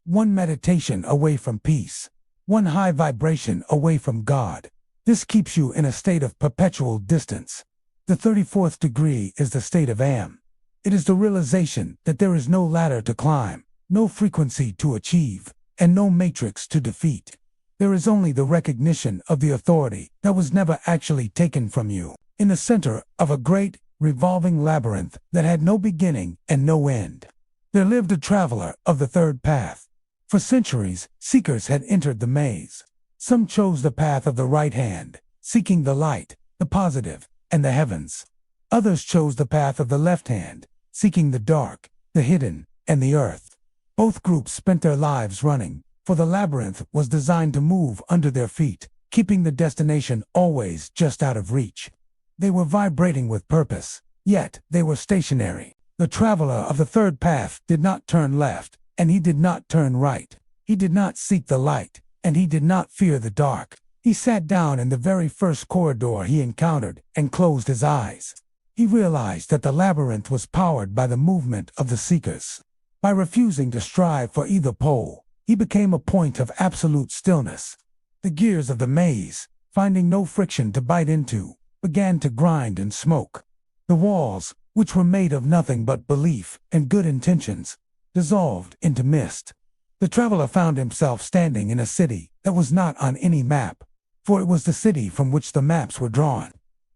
one meditation away from peace, one high vibration away from God. This keeps you in a state of perpetual distance. The 34th degree is the state of Am. It is the realization that there is no ladder to climb, no frequency to achieve, and no matrix to defeat. There is only the recognition of the authority that was never actually taken from you. In the center of a great, revolving labyrinth that had no beginning and no end, there lived a traveler of the third path. For centuries, seekers had entered the maze. Some chose the path of the right hand, seeking the light, the positive, and the heavens. Others chose the path of the left hand, seeking the dark, the hidden, and the earth. Both groups spent their lives running, for the labyrinth was designed to move under their feet, keeping the destination always just out of reach. They were vibrating with purpose, yet they were stationary. The traveler of the third path did not turn left, and he did not turn right. He did not seek the light, and he did not fear the dark. He sat down in the very first corridor he encountered and closed his eyes. He realized that the labyrinth was powered by the movement of the seekers. By refusing to strive for either pole, he became a point of absolute stillness. The gears of the maze, finding no friction to bite into, began to grind and smoke. The walls, which were made of nothing but belief and good intentions, dissolved into mist. The traveler found himself standing in a city that was not on any map, for it was the city from which the maps were drawn.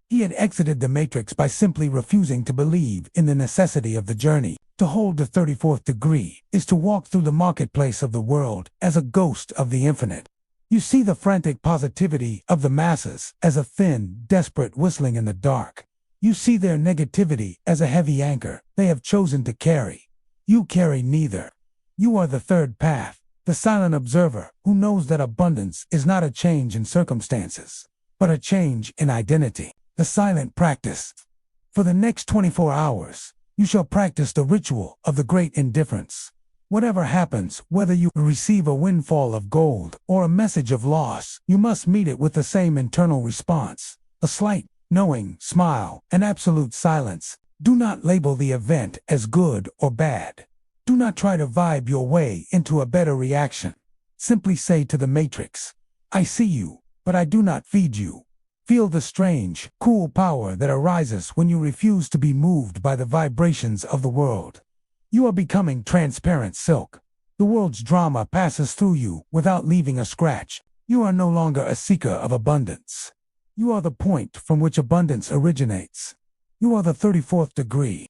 He had exited the matrix by simply refusing to believe in the necessity of the journey. To hold the 34th degree is to walk through the marketplace of the world as a ghost of the infinite. You see the frantic positivity of the masses as a thin, desperate whistling in the dark. You see their negativity as a heavy anchor they have chosen to carry. You carry neither. You are the third path, the silent observer who knows that abundance is not a change in circumstances, but a change in identity. The silent practice. For the next 24 hours, you shall practice the ritual of the great indifference. Whatever happens, whether you receive a windfall of gold or a message of loss, you must meet it with the same internal response. A slight, knowing smile and absolute silence. Do not label the event as good or bad. Do not try to vibe your way into a better reaction. Simply say to the matrix, I see you, but I do not feed you. Feel the strange, cool power that arises when you refuse to be moved by the vibrations of the world. You are becoming transparent silk. The world's drama passes through you without leaving a scratch. You are no longer a seeker of abundance. You are the point from which abundance originates. You are the 34th degree.